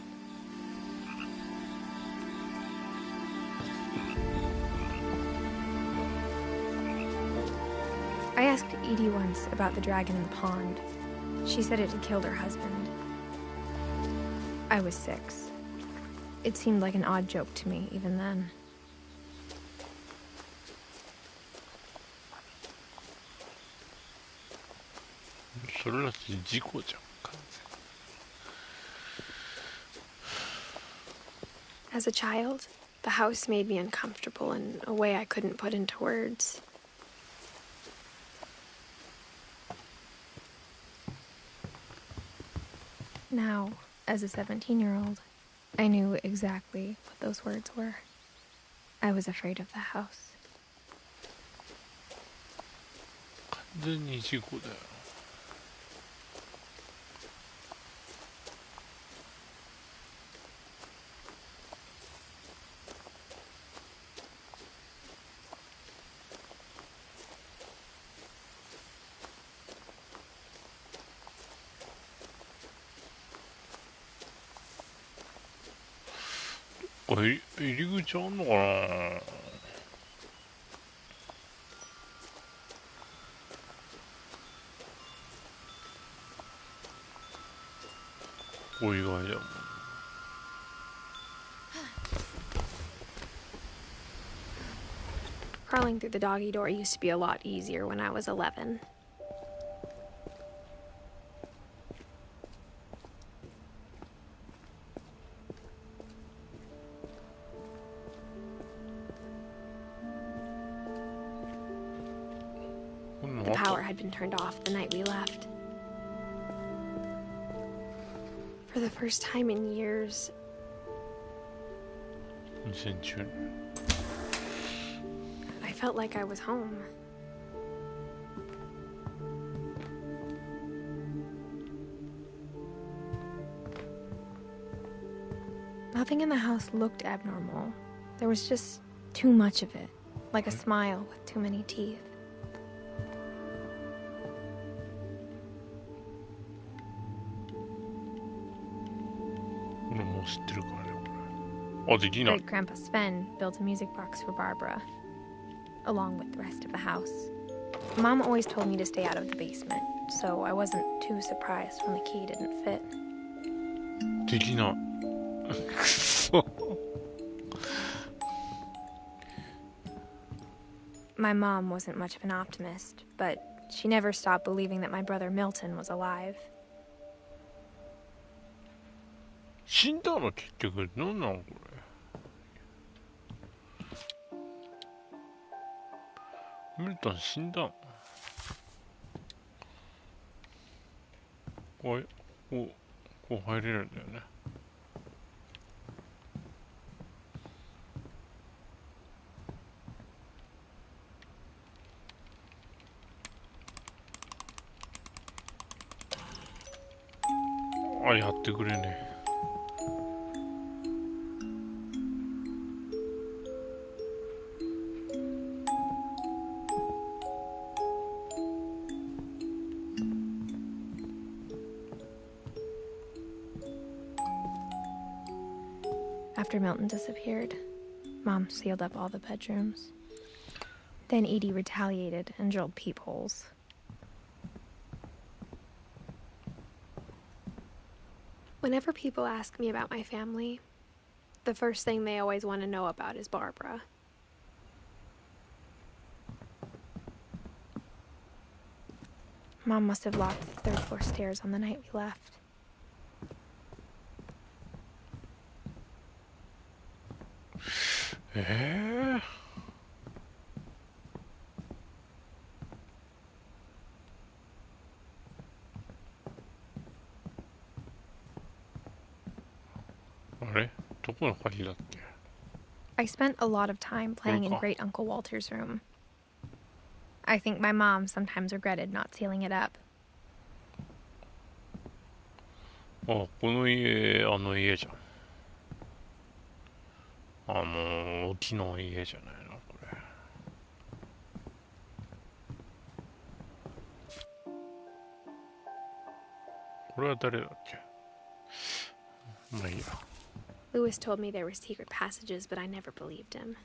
Speaker 3: I asked Edie once about the dragon in the pond. She said it had killed her husband. I was 6. It seemed like an odd joke to me, even then. As a child, the house made me uncomfortable in a way I couldn't put into words. Now, as a 17-year-old, I knew exactly what those words were. I was afraid of the house.
Speaker 1: 完全に事故だよ。入り口あんのかな。ここ以外だもん。
Speaker 3: Crawling through the doggy door used to be a lot easier when I was 11. The power had been turned off the night we left. For the first time in years, I felt like I was home. Nothing in the house looked abnormal. There was just too much of it, like a smile with too many teeth. Great Grandpa Sven built a music box for Barbara, along with the rest of the house. Mom always told me to stay out of the basement, so I wasn't too surprised when the key didn't fit. My mom wasn't much of an optimist, but she never stopped believing that my brother Milton was alive.
Speaker 1: 死んだの結局。なんなのこれ。ミルトン死んだの。こう入れるんだよね。あ、やってくれね。
Speaker 3: After Milton disappeared, Mom sealed up all the bedrooms. Then Edie retaliated and drilled peepholes. Whenever people ask me about my family, The first thing they always want to know about is Barbara. Mom must have locked the third floor stairs on the night we left.
Speaker 1: Eh? あれどこの鍵だっけ
Speaker 3: I spent a lot of time playing in Great Uncle Walter's room. I think my mom sometimes regretted not sealing it up.
Speaker 1: あ、この家、あの家じゃん。沖の家じゃないの、これ。これは誰だっけまあいいや。
Speaker 3: Lewis told me there were secret passages, but I never believed him.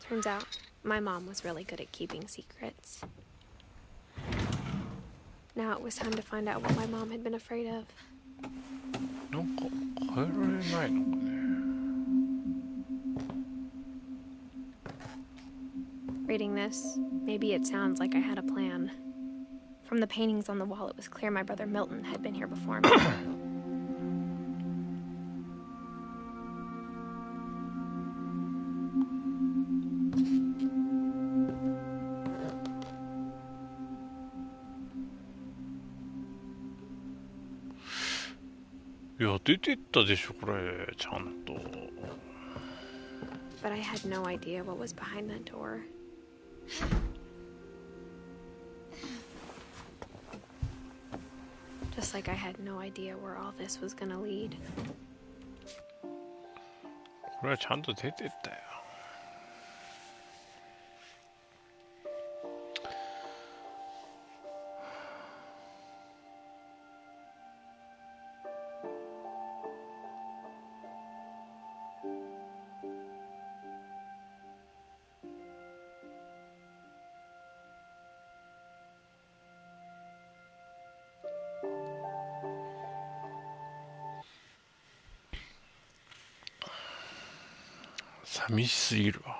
Speaker 3: Turns out, my mom was really good at keeping secrets. Now it was time to find out what my mom had been afraid of.
Speaker 1: なんか変えられないのかね。
Speaker 3: Reading this, maybe it sounds like I had a plan. From the paintings on the wall, it was clear my brother Milton had been here before me.
Speaker 1: Yeah, 出てったでしょこれちゃんと。
Speaker 3: But I had no idea what was behind that door. Just like I had no idea where all this was gonna lead.
Speaker 1: これはちゃんと出てったよ。寂しすぎるわ。